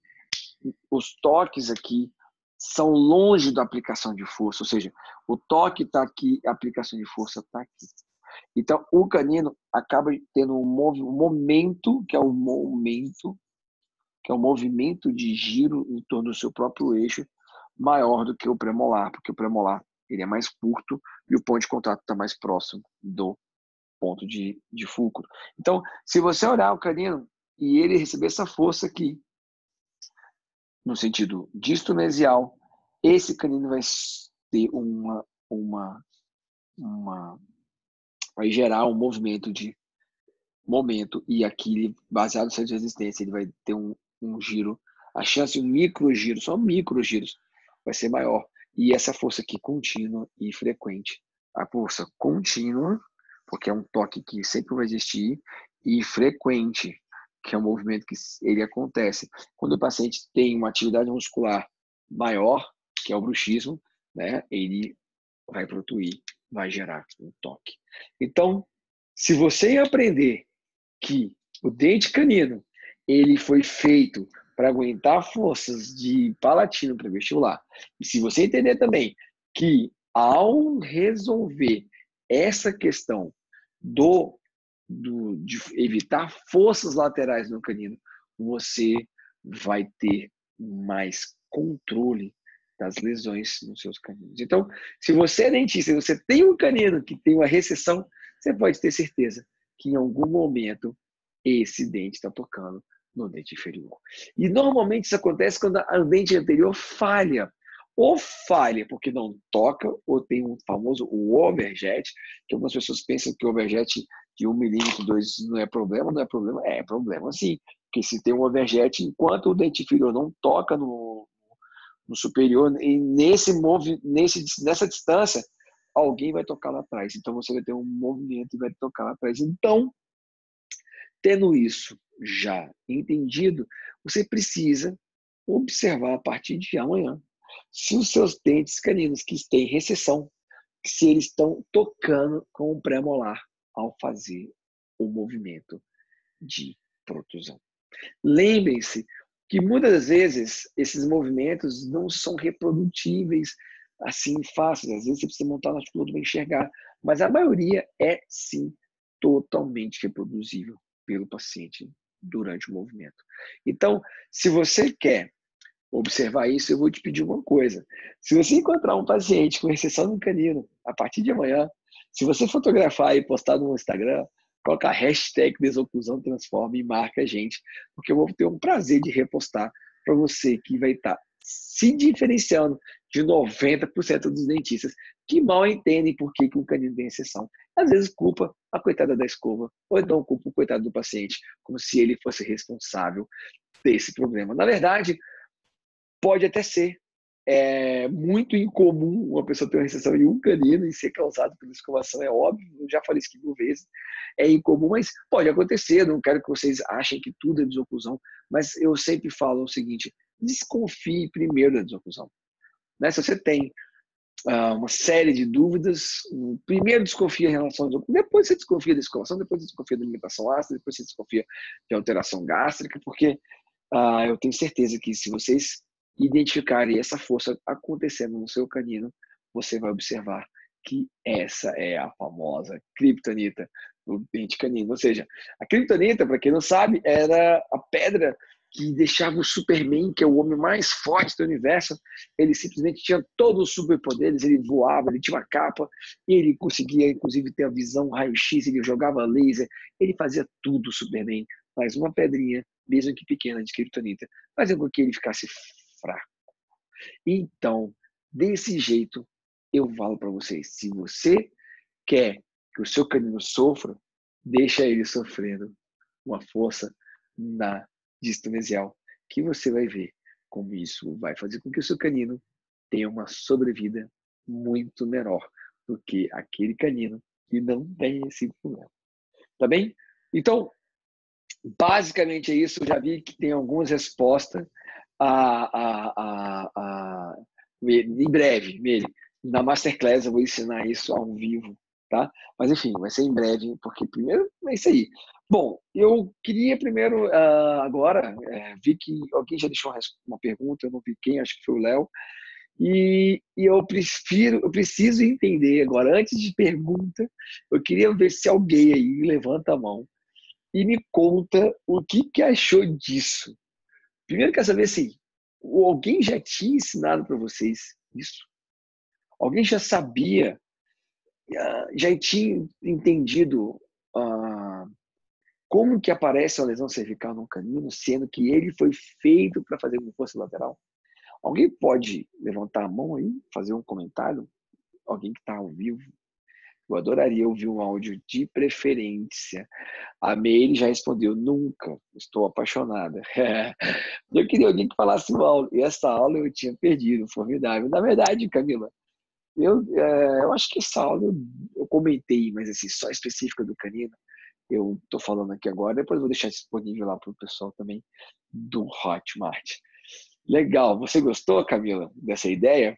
os toques aqui, são longe da aplicação de força. Ou seja, o toque está aqui, a aplicação de força está aqui. Então, o canino acaba tendo um momento, que é o movimento de giro em torno do seu próprio eixo, maior do que o premolar, porque o premolar ele é mais curto e o ponto de contato está mais próximo do ponto de fulcro. Então, se você olhar o canino e ele receber essa força aqui, no sentido distomesial, esse canino vai ter vai gerar um movimento de momento, e aqui, baseado no centro de resistência, ele vai ter um giro, a chance de um microgiro, só microgiros, vai ser maior. E essa força aqui contínua e frequente. A força contínua, porque é um toque que sempre vai existir, e frequente, que é um movimento que ele acontece. Quando o paciente tem uma atividade muscular maior, que é o bruxismo, né, ele vai protuir, vai gerar um toque. Então, se você aprender que o dente canino ele foi feito para aguentar forças de palatino para vestibular, e se você entender também que ao resolver essa questão de evitar forças laterais no canino, você vai ter mais controle das lesões nos seus caninos. Então, se você é dentista e você tem um canino que tem uma recessão, você pode ter certeza que em algum momento esse dente está tocando no dente inferior. E normalmente isso acontece quando o dente anterior falha. Ou falha porque não toca, ou tem um famoso overjet, que algumas pessoas pensam que o overjet de 1 milímetro, 2 não é problema, não é problema, é problema sim. Porque se tem um overjet, enquanto o dente inferior não toca no superior, e nessa distância, alguém vai tocar lá atrás. Então você vai ter um movimento e vai tocar lá atrás. Então, tendo isso já entendido, você precisa observar a partir de amanhã se os seus dentes caninos que têm recessão, se eles estão tocando com o pré-molar ao fazer o movimento de protusão. Lembrem-se que muitas vezes esses movimentos não são reprodutíveis assim fáceis. Às vezes você precisa montar no articulador para enxergar, mas a maioria é sim totalmente reproduzível pelo paciente durante o movimento. Então, se você quer observar isso, eu vou te pedir uma coisa. Se você encontrar um paciente com recessão no canino a partir de amanhã, se você fotografar e postar no Instagram, coloca a hashtag Desoclusão Transforma e marca a gente, porque eu vou ter um prazer de repostar para você que vai estar se diferenciando de 90% dos dentistas que mal entendem por que um canino tem exceção. Às vezes culpa a coitada da escova, ou então culpa o coitado do paciente, como se ele fosse responsável desse problema. Na verdade, pode até ser. É muito incomum uma pessoa ter uma recessão em um canino e ser causado pela escovação, é óbvio, eu já falei isso 1000 vezes, é incomum, mas pode acontecer, não quero que vocês achem que tudo é desoclusão, mas eu sempre falo o seguinte, desconfie primeiro da desoclusão. Né? Se você tem uma série de dúvidas, primeiro desconfia em relação à desoclusão, depois você desconfia da escovação, depois você desconfia da alimentação ácida, depois você desconfia de alteração gástrica, porque eu tenho certeza que se vocês identificarem essa força acontecendo no seu canino, você vai observar que essa é a famosa criptonita do dente canino. Ou seja, a criptonita, para quem não sabe, era a pedra que deixava o Superman, que é o homem mais forte do universo, ele simplesmente tinha todos os superpoderes, ele voava, ele tinha uma capa, ele conseguia, inclusive, ter a visão raio-x, ele jogava laser, ele fazia tudo, o Superman. Mas uma pedrinha, mesmo que pequena, de criptonita, fazia com que ele ficasse fraco. Então, desse jeito, eu falo para vocês, se você quer que o seu canino sofra, deixa ele sofrendo uma força na distal, que você vai ver como isso vai fazer com que o seu canino tenha uma sobrevida muito menor do que aquele canino que não tem esse problema. Tá bem? Então, basicamente é isso. Eu já vi que tem algumas respostas em breve, na Masterclass eu vou ensinar isso ao vivo, tá? Mas enfim, vai ser em breve, porque primeiro é isso aí. Bom, eu queria primeiro, agora, vi que alguém já deixou uma pergunta, eu não vi quem, acho que foi o Léo, e eu preciso entender agora, antes de pergunta, eu queria ver se alguém aí levanta a mão e me conta o que achou disso. Primeiro, quero saber assim, alguém já tinha ensinado para vocês isso? Alguém já sabia, já tinha entendido como que aparece a lesão cervical no canino, sendo que ele foi feito para fazer com força lateral? Alguém pode levantar a mão aí, fazer um comentário? Alguém que está ao vivo? Eu adoraria ouvir um áudio de preferência. A Meire já respondeu, nunca, estou apaixonada. Eu queria alguém que falasse uma aula, e essa aula eu tinha perdido, formidável. Na verdade, Camila, eu acho que essa aula eu comentei, mas assim, só específica do canino, eu estou falando aqui agora, depois eu vou deixar disponível lá para o pessoal também do Hotmart. Legal, você gostou, Camila, dessa ideia?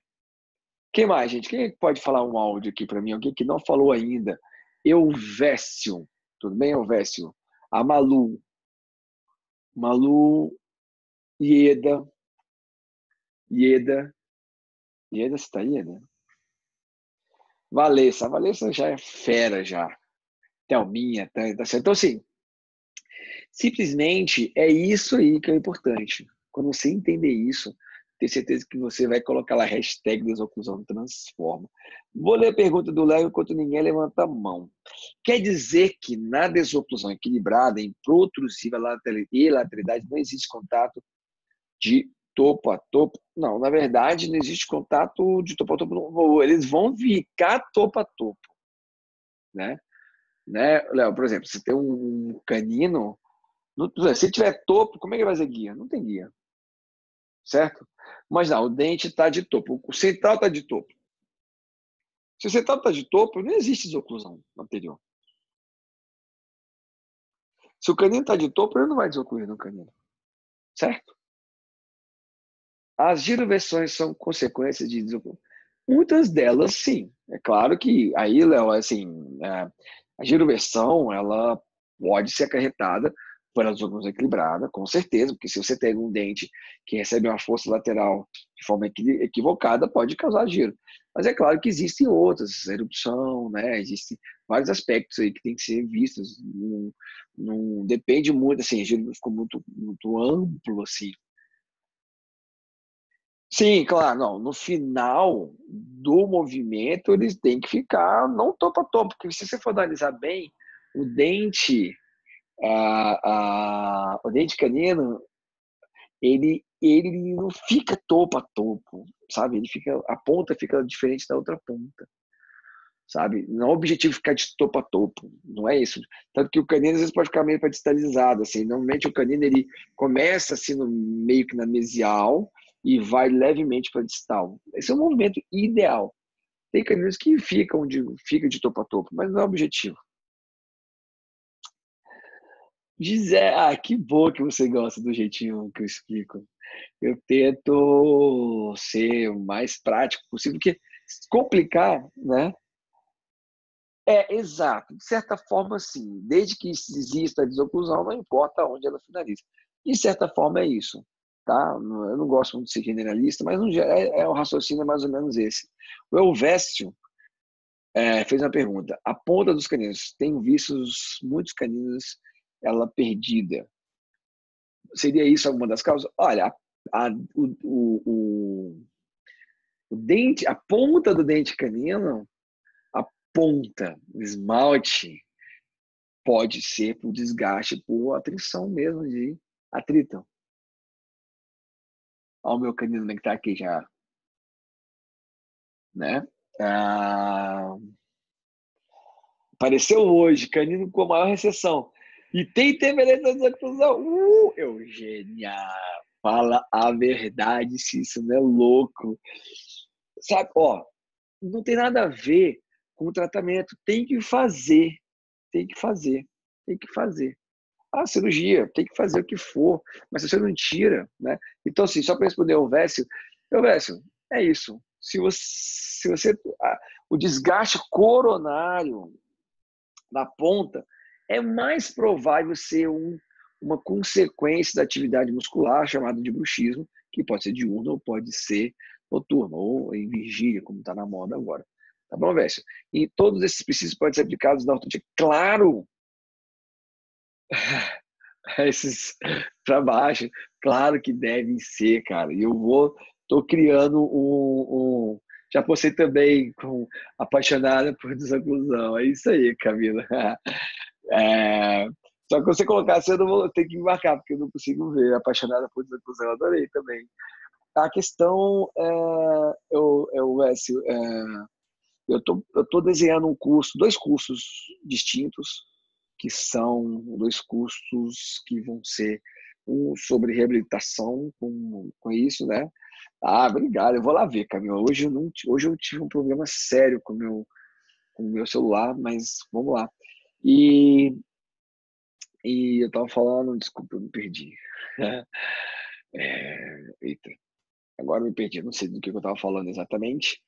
Quem mais, gente? Quem pode falar um áudio aqui para mim? Alguém que não falou ainda? Elvésio. Tudo bem, Elvésio? A Malu. Malu, Ieda. Ieda. Ieda, você tá aí, Ieda? Valessa. A Valessa já é fera, já. Thelminha, tá certo. Então, assim, simplesmente é isso aí que é importante. Quando você entender isso, ter certeza que você vai colocar lá hashtag Desoclusão Transforma. Vou ler a pergunta do Léo enquanto ninguém levanta a mão. Quer dizer que na desoclusão equilibrada, em protrusiva e lateralidade, não existe contato de topo a topo? Não, na verdade, não existe contato de topo a topo. Eles vão ficar topo a topo. Né, Léo? Por exemplo, se tem um canino, se tiver topo, como é que vai ser guia? Não tem guia. Certo? Mas não, o dente está de topo. O central está de topo. Se o central está de topo, não existe desoclusão anterior. Se o canino está de topo, ele não vai desocluir no canino. Certo? As giroversões são consequências de desoclusão. Muitas delas, sim. É claro que aí, Léo, assim, a giroversão, ela pode ser acarretada por desoclusão equilibrada, com certeza, porque se você tem um dente que recebe uma força lateral de forma equivocada, pode causar giro. Mas é claro que existem outras, erupção, né? Existem vários aspectos aí que tem que ser vistos. Não depende muito, assim, o giro ficou muito amplo, assim. Sim, claro, não. No final do movimento, eles têm que ficar não topo a topo, porque se você for analisar bem, o dente, o dente canino, ele não fica topo a topo, sabe? A ponta fica diferente da outra ponta, sabe? Não é o objetivo ficar de topo a topo, não é isso. Tanto que o canino às vezes pode ficar meio para distalizado, assim. Normalmente o canino ele começa assim meio que na mesial e vai levemente para distal. Esse é o movimento ideal. Tem caninos que fica de topo a topo, mas não é o objetivo. Que bom que você gosta do jeitinho que eu explico. Eu tento ser o mais prático possível, porque complicar, né? Exato. De certa forma, sim. Desde que exista a desoclusão, não importa onde ela finaliza. De certa forma, é isso. Tá? Eu não gosto muito de ser generalista, mas o raciocínio é mais ou menos esse. O Elvésio fez uma pergunta. A ponta dos caninos. Tenho visto muitos caninos ela perdida. Seria isso alguma das causas? Olha, o dente, a ponta do dente canino, a ponta, o esmalte, pode ser por desgaste, por atrição mesmo de atrito. Olha o meu canino que está aqui já, né? Ah, apareceu hoje, canino com maior recessão. E tem temereza de oclusão. Eugênia, fala a verdade se isso não é louco. Sabe, ó, não tem nada a ver com o tratamento. Tem que fazer, tem que fazer, tem que fazer. A cirurgia, tem que fazer o que for, mas você não tira, né? Então, assim, só para responder ao Vécio, é isso. Se você o desgaste coronário na ponta é mais provável ser uma consequência da atividade muscular chamada de bruxismo, que pode ser diurno ou pode ser noturno, ou em vigília, como está na moda agora. Tá bom, Vécio? E todos esses princípios podem ser aplicados na ortodontia. Claro! Esses para baixo, claro que devem ser, cara. E tô criando já postei também com apaixonada por desoclusão. É isso aí, Camila. É, só que você colocar assim, eu não vou ter que embarcar, porque eu não consigo ver. Apaixonada por desoclusão, eu adorei também. a questão eu tô desenhando um curso, dois cursos distintos, que são dois cursos que vão ser um sobre reabilitação com isso, né? Ah, obrigado. Eu vou lá ver, Camila. Hoje eu tive um problema sério com o meu celular, mas vamos lá. E, e eu estava falando, desculpa, eu me perdi. Eita, agora eu me perdi, não sei do que eu estava falando exatamente,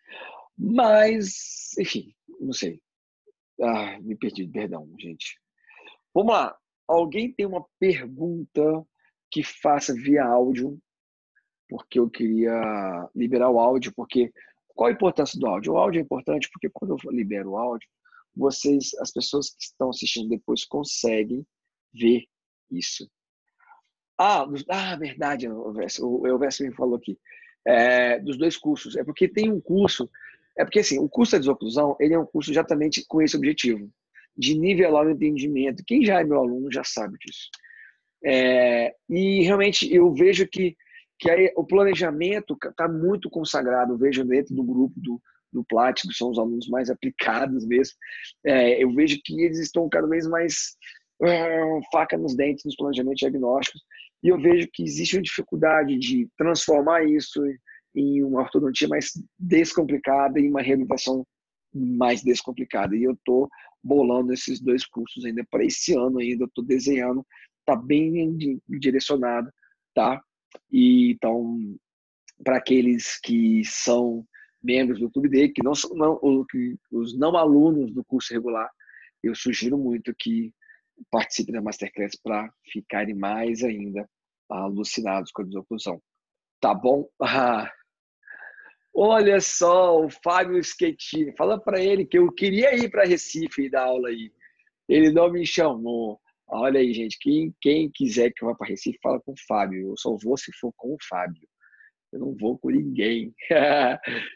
mas, enfim, não sei. Ah, me perdi, perdão, gente. Vamos lá. Alguém tem uma pergunta que faça via áudio, porque eu queria liberar o áudio, porque qual a importância do áudio? O áudio é importante porque quando eu libero o áudio, as pessoas que estão assistindo depois conseguem ver isso. Verdade, o Elvésio me falou aqui. Dos dois cursos. É porque tem um curso. É porque assim, o curso da desoclusão, ele é um curso exatamente com esse objetivo, de nivelar o entendimento. Quem já é meu aluno já sabe disso. E realmente eu vejo que aí o planejamento está muito consagrado. Eu vejo dentro do grupo do Platino, que são os alunos mais aplicados mesmo. Eu vejo que eles estão cada vez mais faca nos dentes nos planejamentos diagnósticos. E eu vejo que existe uma dificuldade de transformar isso em uma ortodontia mais descomplicada e uma reabilitação mais descomplicada. E eu estou bolando esses dois cursos ainda para esse ano ainda. Eu estou desenhando, está bem direcionado, tá? E então, para aqueles que são membros do Clube D, que não são os não alunos do curso regular, eu sugiro muito que participem da Masterclass para ficarem mais ainda alucinados com a desoclusão. Tá bom? Olha só, o Fábio Schettini. Fala para ele que eu queria ir para Recife e dar aula aí. Ele não me chamou. Olha aí, gente. Quem quiser que eu vá para Recife, fala com o Fábio. Eu só vou se for com o Fábio. Eu não vou com ninguém.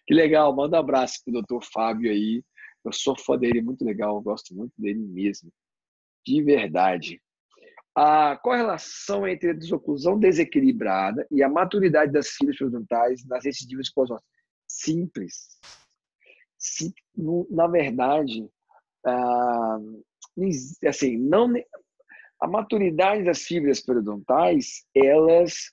Que legal. Manda um abraço pro doutor Fábio aí. Eu sou fã dele, muito legal. Eu gosto muito dele mesmo. De verdade. A correlação entre a desoclusão desequilibrada e a maturidade das fibras periodontais nas recidivas pós-ósseas. Simples. Na verdade, assim, não, a maturidade das fibras periodontais, elas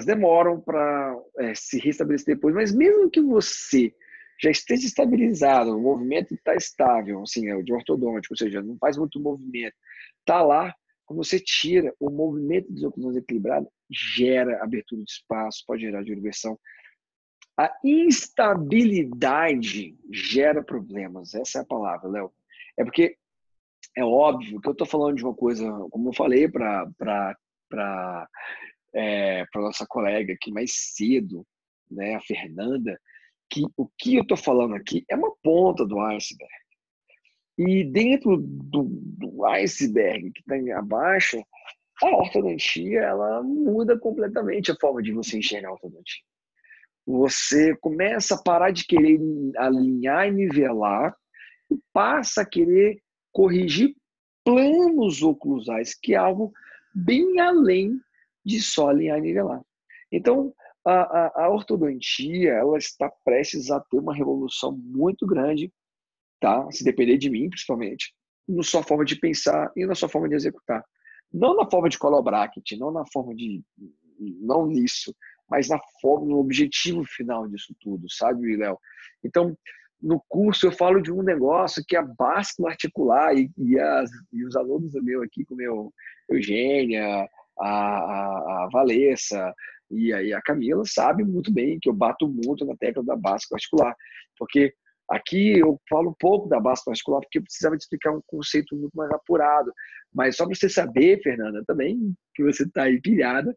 demoram para se restabelecer depois, mas mesmo que você já esteja estabilizado, o movimento está estável, assim, é o de ortodôntico, ou seja, não faz muito movimento, está lá, quando você tira o movimento de desoclusão desequilibrada, gera abertura de espaço, pode gerar diversão. A instabilidade gera problemas, essa é a palavra, Léo. É porque é óbvio que eu estou falando de uma coisa, como eu falei para nossa colega aqui mais cedo, né, a Fernanda, que o que eu estou falando aqui é uma ponta do iceberg. E dentro do iceberg que está abaixo, a ortodontia ela muda completamente a forma de você enxergar a ortodontia. Você começa a parar de querer alinhar e nivelar e passa a querer corrigir planos oclusais, que é algo bem além de só alinhar e nivelar. Então, a ortodontia ela está prestes a ter uma revolução muito grande, tá? Se depender de mim, principalmente, na sua forma de pensar e na sua forma de executar. Não na forma de colobracket, não na forma de... não nisso, mas na forma, no objetivo final disso tudo, sabe, Léo? Então, no curso eu falo de um negócio que é a báscula articular e os alunos meus aqui, como eu, Eugênia, a Valessa e a Camila, sabem muito bem que eu bato muito na tecla da báscula articular, porque aqui eu falo um pouco da báscula articular porque eu precisava te explicar um conceito muito mais apurado, mas só para você saber, Fernanda, também, que você está aí pilhada,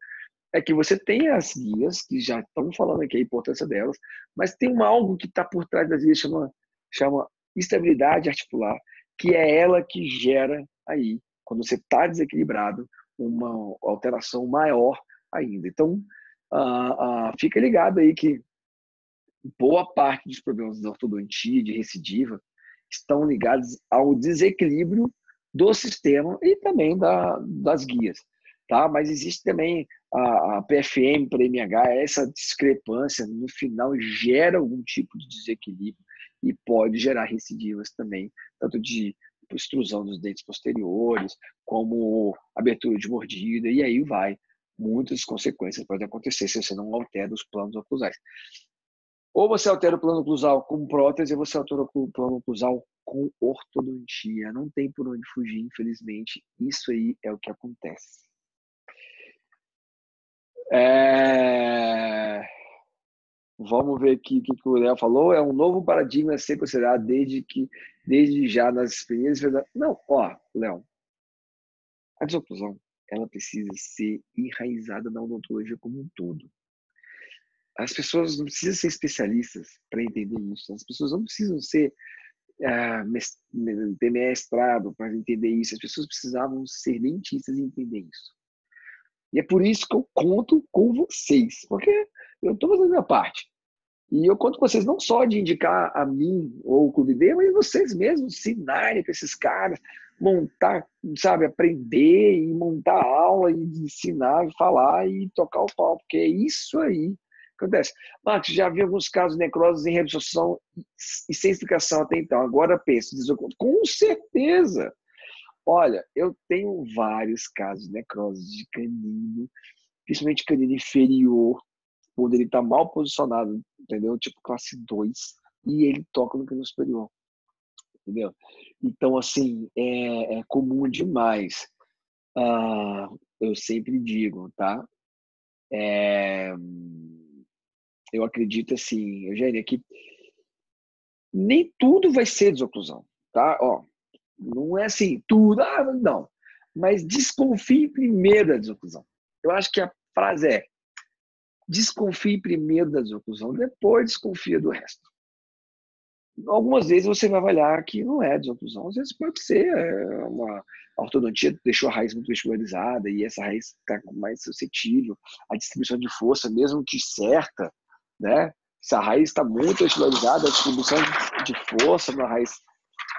é que você tem as guias, que já estão falando aqui a importância delas, mas tem algo que está por trás das guias, chama estabilidade articular, que é ela que gera aí, quando você está desequilibrado, uma alteração maior ainda. Então, fica ligado aí que boa parte dos problemas de ortodontia, de recidiva, estão ligados ao desequilíbrio do sistema e também das guias. tá? Mas existe também a PFM para MH, essa discrepância no final gera algum tipo de desequilíbrio e pode gerar recidivas também, tanto de extrusão dos dentes posteriores, como abertura de mordida, e aí vai. Muitas consequências podem acontecer se você não altera os planos oclusais. Ou você altera o plano oclusal com prótese, ou você altera o plano oclusal com ortodontia. Não tem por onde fugir, infelizmente. Isso aí é o que acontece. Vamos ver aqui o que o Léo falou. É um novo paradigma a ser considerado desde já nas primeiras... Não, ó, Léo, a desoclusão, ela precisa ser enraizada na odontologia como um todo. As pessoas não precisam ser especialistas para entender isso. As pessoas não precisam ter mestrado para entender isso. As pessoas precisavam ser dentistas e entender isso. E é por isso que eu conto com vocês, porque eu estou fazendo a minha parte. E eu conto com vocês não só de indicar a mim ou o Clube D, mas vocês mesmos ensinarem para esses caras, montar, sabe, aprender e montar aula e ensinar, e falar e tocar o pau, porque é isso aí que acontece. Marcos, já vi alguns casos de necroses em reabsorção e sem explicação até então. Agora penso, com certeza. Olha, eu tenho vários casos de necrose de canino, principalmente canino inferior, quando ele está mal posicionado, entendeu? Tipo classe 2, e ele toca no canino superior, entendeu? Então, assim, é comum demais. Eu sempre digo, tá? Eu acredito, assim, Eugênia, que nem tudo vai ser desoclusão, tá? Ó, não é assim, tudo, não. Mas desconfie primeiro da desoclusão. Eu acho que a frase é: desconfie primeiro da desoclusão, depois desconfia do resto. Algumas vezes você vai avaliar que não é desoclusão, às vezes pode ser a ortodontia deixou a raiz muito vestibularizada e essa raiz está mais suscetível à distribuição de força, mesmo que certa, né? Se a raiz está muito vestibularizada, a distribuição de força na raiz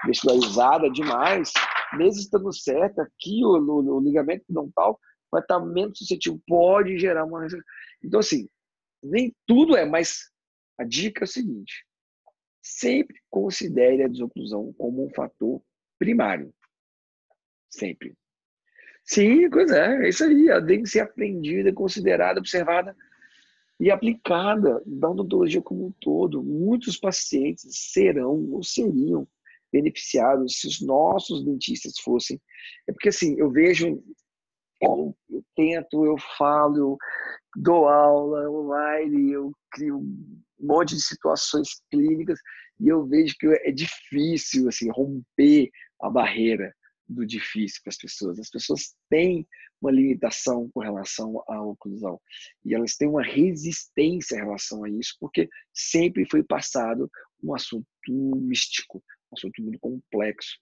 vestibularizada demais, mesmo estando certa, aqui o ligamento dental vai estar menos suscetível, pode gerar uma... Então, assim, nem tudo mas a dica é o seguinte: sempre considere a desoclusão como um fator primário. Sempre. Sim, pois é isso aí. Ela tem que ser aprendida, considerada, observada e aplicada na odontologia como um todo. Muitos pacientes serão ou seriam beneficiados se os nossos dentistas fossem. É porque, assim, eu vejo, eu tento, eu falo, eu dou aula online, eu crio um monte de situações clínicas e eu vejo que é difícil assim, romper a barreira do difícil para as pessoas. As pessoas têm uma limitação com relação à oclusão e elas têm uma resistência em relação a isso, porque sempre foi passado um assunto místico, um assunto muito complexo.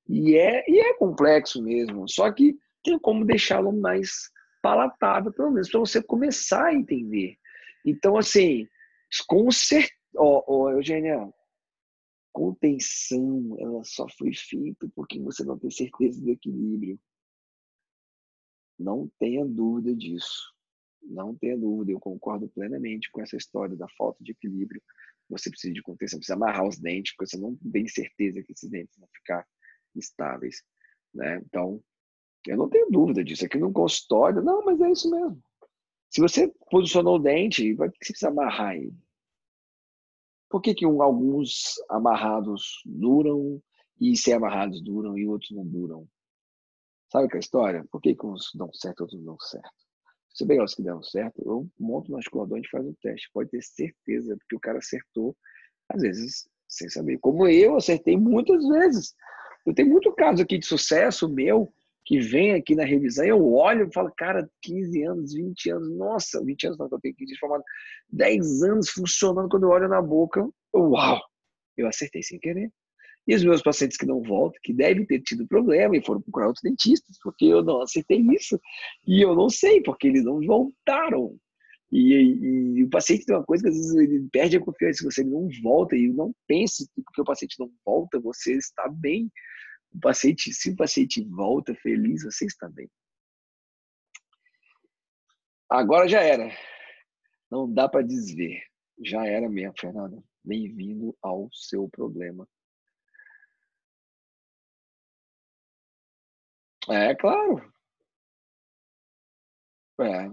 E é complexo mesmo, só que tem como deixá-lo mais palatável, pelo menos, para você começar a entender. Então, assim, com certeza, Eugênia, contenção, ela só foi feita porque você não tem certeza do equilíbrio. Não tenha dúvida disso. Não tenha dúvida, eu concordo plenamente com essa história da falta de equilíbrio. Você precisa de contenção, precisa amarrar os dentes, porque você não tem certeza que esses dentes vão ficar estáveis, né? Então, eu não tenho dúvida disso. Aqui no consultório, não, mas é isso mesmo. Se você posicionou o dente, vai ter que você amarrar ele. Por que alguns amarrados duram e sem amarrados duram e outros não duram? Sabe aquela história? Por que uns dão certo e outros não dão certo? Se você pegar os que deram certo, eu monto no articulador e a gente faz um teste. Pode ter certeza, porque o cara acertou, às vezes, sem saber. Como eu acertei muitas vezes. Eu tenho muito caso aqui de sucesso meu, que vem aqui na revisão, eu olho e falo, cara, 15 anos, 20 anos, nossa, 20 anos não, eu tenho 15 formado, 10 anos funcionando, quando eu olho na boca, uau, eu acertei sem querer. E os meus pacientes que não voltam, que devem ter tido problema e foram procurar outros dentistas, porque eu não acertei isso. E eu não sei, porque eles não voltaram. E o paciente tem uma coisa que às vezes ele perde a confiança, se você não volta, e não pense que porque o paciente não volta, você está bem. Se o paciente volta feliz, você está bem. Agora já era. Não dá para desver. Já era mesmo, Fernanda. Bem-vindo ao seu problema. É, claro. É,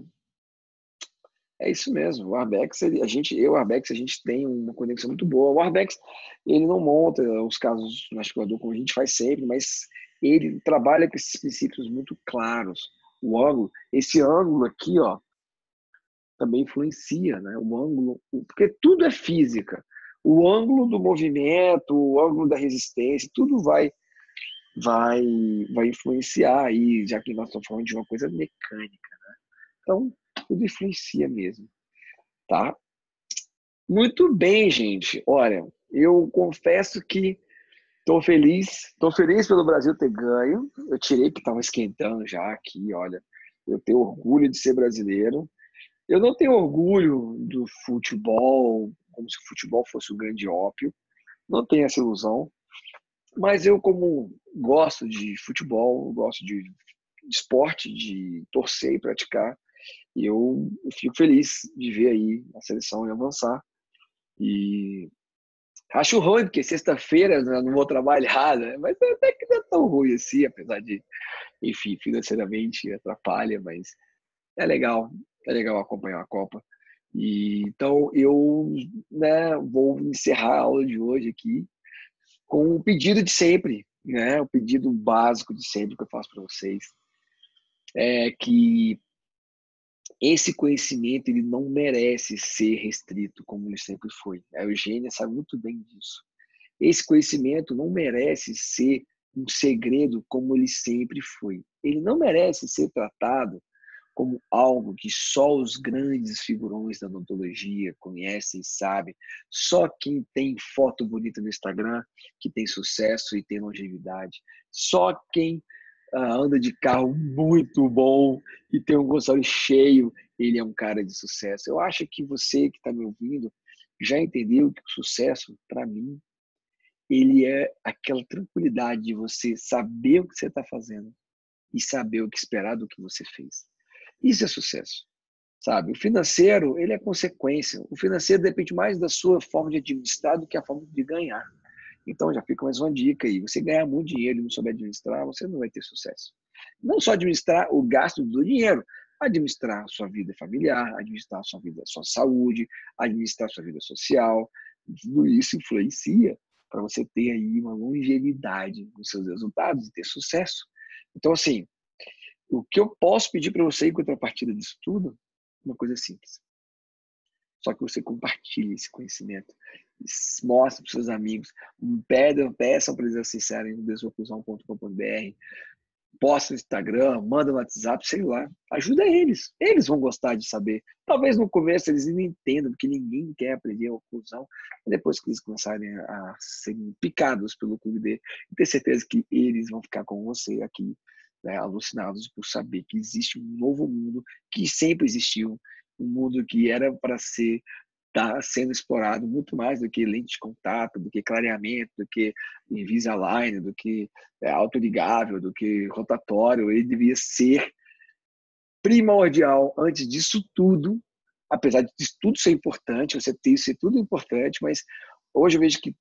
é isso mesmo. O Arbex, eu e o Arbex, a gente tem uma conexão muito boa. O Arbex, ele não monta os casos no articulador como a gente faz sempre, mas ele trabalha com esses princípios muito claros. O ângulo, esse ângulo aqui, ó, também influencia, né? O ângulo, porque tudo é física. O ângulo do movimento, o ângulo da resistência, tudo vai, vai influenciar aí, já que nós estamos falando de uma coisa mecânica. Então, tudo influencia mesmo, tá? Muito bem, gente. Olha, eu confesso que estou feliz pelo Brasil ter ganho. Eu tirei que estava esquentando já aqui, olha. Eu tenho orgulho de ser brasileiro. Eu não tenho orgulho do futebol, como se o futebol fosse o grande ópio. Não tenho essa ilusão. Mas eu, como gosto de futebol, gosto de esporte, de torcer e praticar, eu fico feliz de ver aí a seleção avançar. E acho ruim, porque sexta-feira eu não vou trabalhar, né? Mas até que não é tão ruim assim, apesar de, enfim, financeiramente atrapalha, mas é legal acompanhar a Copa. E, então eu, né, vou encerrar a aula de hoje aqui com o pedido de sempre, né? O pedido básico de sempre que eu faço para vocês é que esse conhecimento ele não merece ser restrito como ele sempre foi. A Eugênia sabe muito bem disso. Esse conhecimento não merece ser um segredo como ele sempre foi. Ele não merece ser tratado como algo que só os grandes figurões da odontologia conhecem e sabem. Só quem tem foto bonita no Instagram que tem sucesso e tem longevidade. Só quem anda de carro muito bom e tem um consultório cheio, ele é um cara de sucesso. Eu acho que você que está me ouvindo já entendeu que o sucesso, para mim, ele é aquela tranquilidade de você saber o que você está fazendo e saber o que esperar do que você fez. Isso é sucesso, sabe? O financeiro, ele é consequência. O financeiro depende mais da sua forma de administrar do que a forma de ganhar. Então, já fica mais uma dica aí. Você ganhar muito dinheiro e não souber administrar, você não vai ter sucesso. Não só administrar o gasto do dinheiro, administrar a sua vida familiar, administrar a sua vida, a sua saúde, administrar a sua vida social. Tudo isso influencia para você ter aí uma longevidade nos seus resultados e ter sucesso. Então, assim, o que eu posso pedir para você em contrapartida disso tudo? Uma coisa simples. Só que você compartilhe esse conhecimento, mostre para os seus amigos, peçam para eles acessarem o desoclusão.com.br, posta no Instagram, manda no WhatsApp, sei lá. Ajuda eles. Eles vão gostar de saber. Talvez no começo eles não entendam, porque ninguém quer aprender a oclusão. Depois que eles começarem a serem picados pelo Clube D, ter certeza que eles vão ficar com você aqui, né, alucinados por saber que existe um novo mundo que sempre existiu, um mundo que era para ser está sendo explorado muito mais do que lente de contato, do que clareamento, do que Invisalign, do que autoligável, do que rotatório. Ele devia ser primordial antes disso tudo, apesar de tudo ser importante, você ter isso ser tudo importante, mas hoje eu vejo que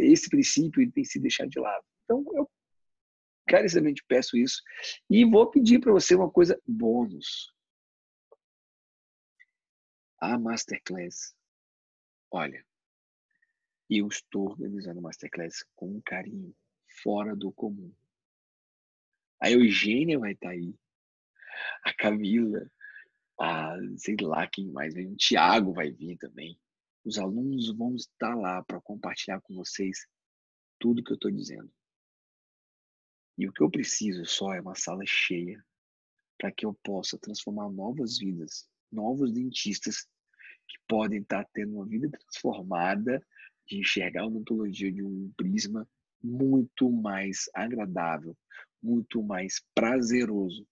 esse princípio tem sido deixado de lado. Então, eu carecidamente peço isso e vou pedir para você uma coisa bônus. A Masterclass. Olha, eu estou organizando a Masterclass com um carinho fora do comum. A Eugênia vai estar aí, a Camila, a sei lá quem mais vem, o Thiago vai vir também. Os alunos vão estar lá para compartilhar com vocês tudo que eu estou dizendo. E o que eu preciso só é uma sala cheia para que eu possa transformar novas vidas, novos dentistas que podem estar tendo uma vida transformada, de enxergar a odontologia de um prisma muito mais agradável, muito mais prazeroso.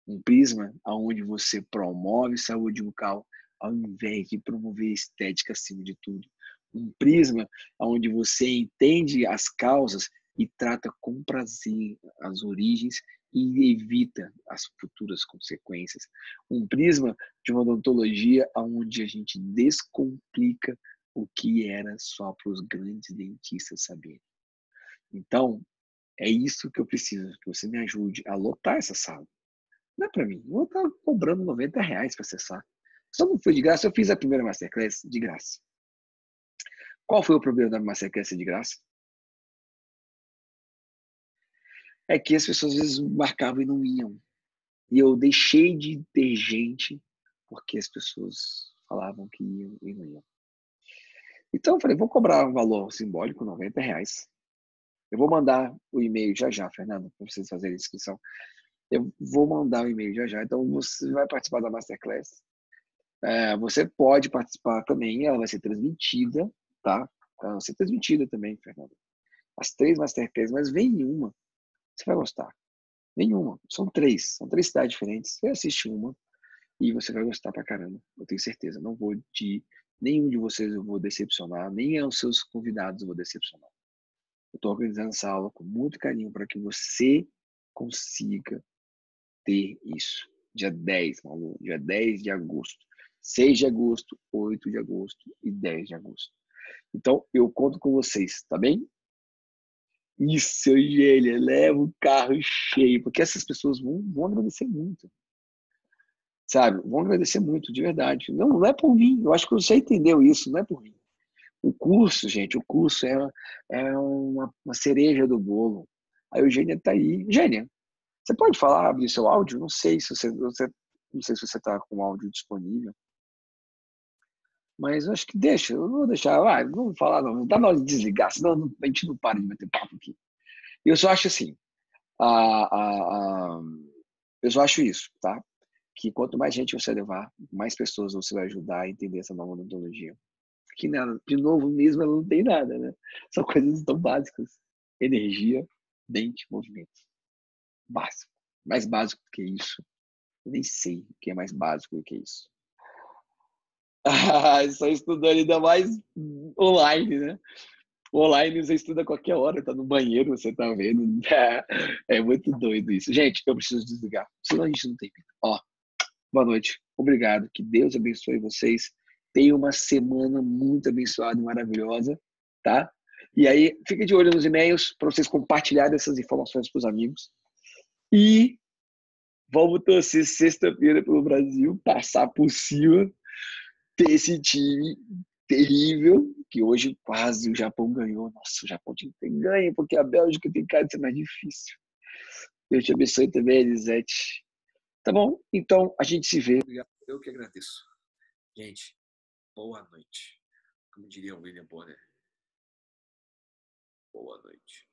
Um prisma onde você promove saúde bucal ao invés de promover estética acima de tudo. Um prisma onde você entende as causas e trata com prazer as origens e evita as futuras consequências. Um prisma de uma odontologia onde a gente descomplica o que era só para os grandes dentistas saberem. Então, é isso que eu preciso, que você me ajude a lotar essa sala. Não é para mim, eu vou estar cobrando R$ 90 para acessar. Só não foi de graça, eu fiz a primeira Masterclass de graça. Qual foi o problema da Masterclass de graça? É que as pessoas às vezes marcavam e não iam. E eu deixei de ter gente porque as pessoas falavam que iam e não iam. Então eu falei, vou cobrar um valor simbólico, R$ 90. Eu vou mandar o e-mail já já, Fernando, para vocês fazerem a inscrição. Eu vou mandar o e-mail já já, então você vai participar da Masterclass. Você pode participar também, ela vai ser transmitida, tá? Ela vai ser transmitida também, Fernando. As 3 Masterclass, mas vem em uma, você vai gostar. Nenhuma. São três cidades diferentes. Você assiste uma e você vai gostar pra caramba. Eu tenho certeza. Não vou nenhum de vocês eu vou decepcionar, nem aos seus convidados eu vou decepcionar. Eu estou organizando essa aula com muito carinho para que você consiga ter isso. Dia 10, maluco. Dia 10 de agosto. 6 de agosto, 8 de agosto e 10 de agosto. Então, eu conto com vocês, tá bem? Isso, Eugênia, leva o carro cheio, porque essas pessoas vão agradecer muito, sabe? Vão agradecer muito, de verdade. Não é por mim, eu acho que você entendeu isso, não é por mim. O curso, gente, o curso é uma cereja do bolo. A Eugênia está aí. Eugênia, você pode falar, abrir seu áudio? Não sei se não sei se você está com o áudio disponível, mas eu acho que deixa, eu vou deixar, não vou falar não dá na hora de desligar, senão a gente não para de bater papo aqui. Eu só acho assim, a, a, a, eu só acho isso, tá? Que quanto mais gente você levar, mais pessoas você vai ajudar a entender essa nova odontologia. Que de novo mesmo ela não tem nada, né? São coisas tão básicas. Energia, dente, movimento. Básico. Mais básico do que isso. Eu nem sei o que é mais básico do que isso. Só estudando ainda mais online, né? Online você estuda a qualquer hora, tá no banheiro, você tá vendo. É muito doido isso. Gente, eu preciso desligar, senão a gente não tem. Ó, boa noite, obrigado, que Deus abençoe vocês. Tenha uma semana muito abençoada e maravilhosa, tá? E aí, fica de olho nos e-mails para vocês compartilharem essas informações com os amigos. E vamos torcer sexta-feira pelo Brasil, passar por cima, ter esse time terrível, que hoje quase o Japão ganhou. Nossa, o Japão tinha que ter ganho, porque a Bélgica tem cara de ser mais difícil. Deus te abençoe também, Elisete. Tá bom? Então, a gente se vê. Eu que agradeço. Gente, boa noite. Como diria o William Bonner. Boa noite.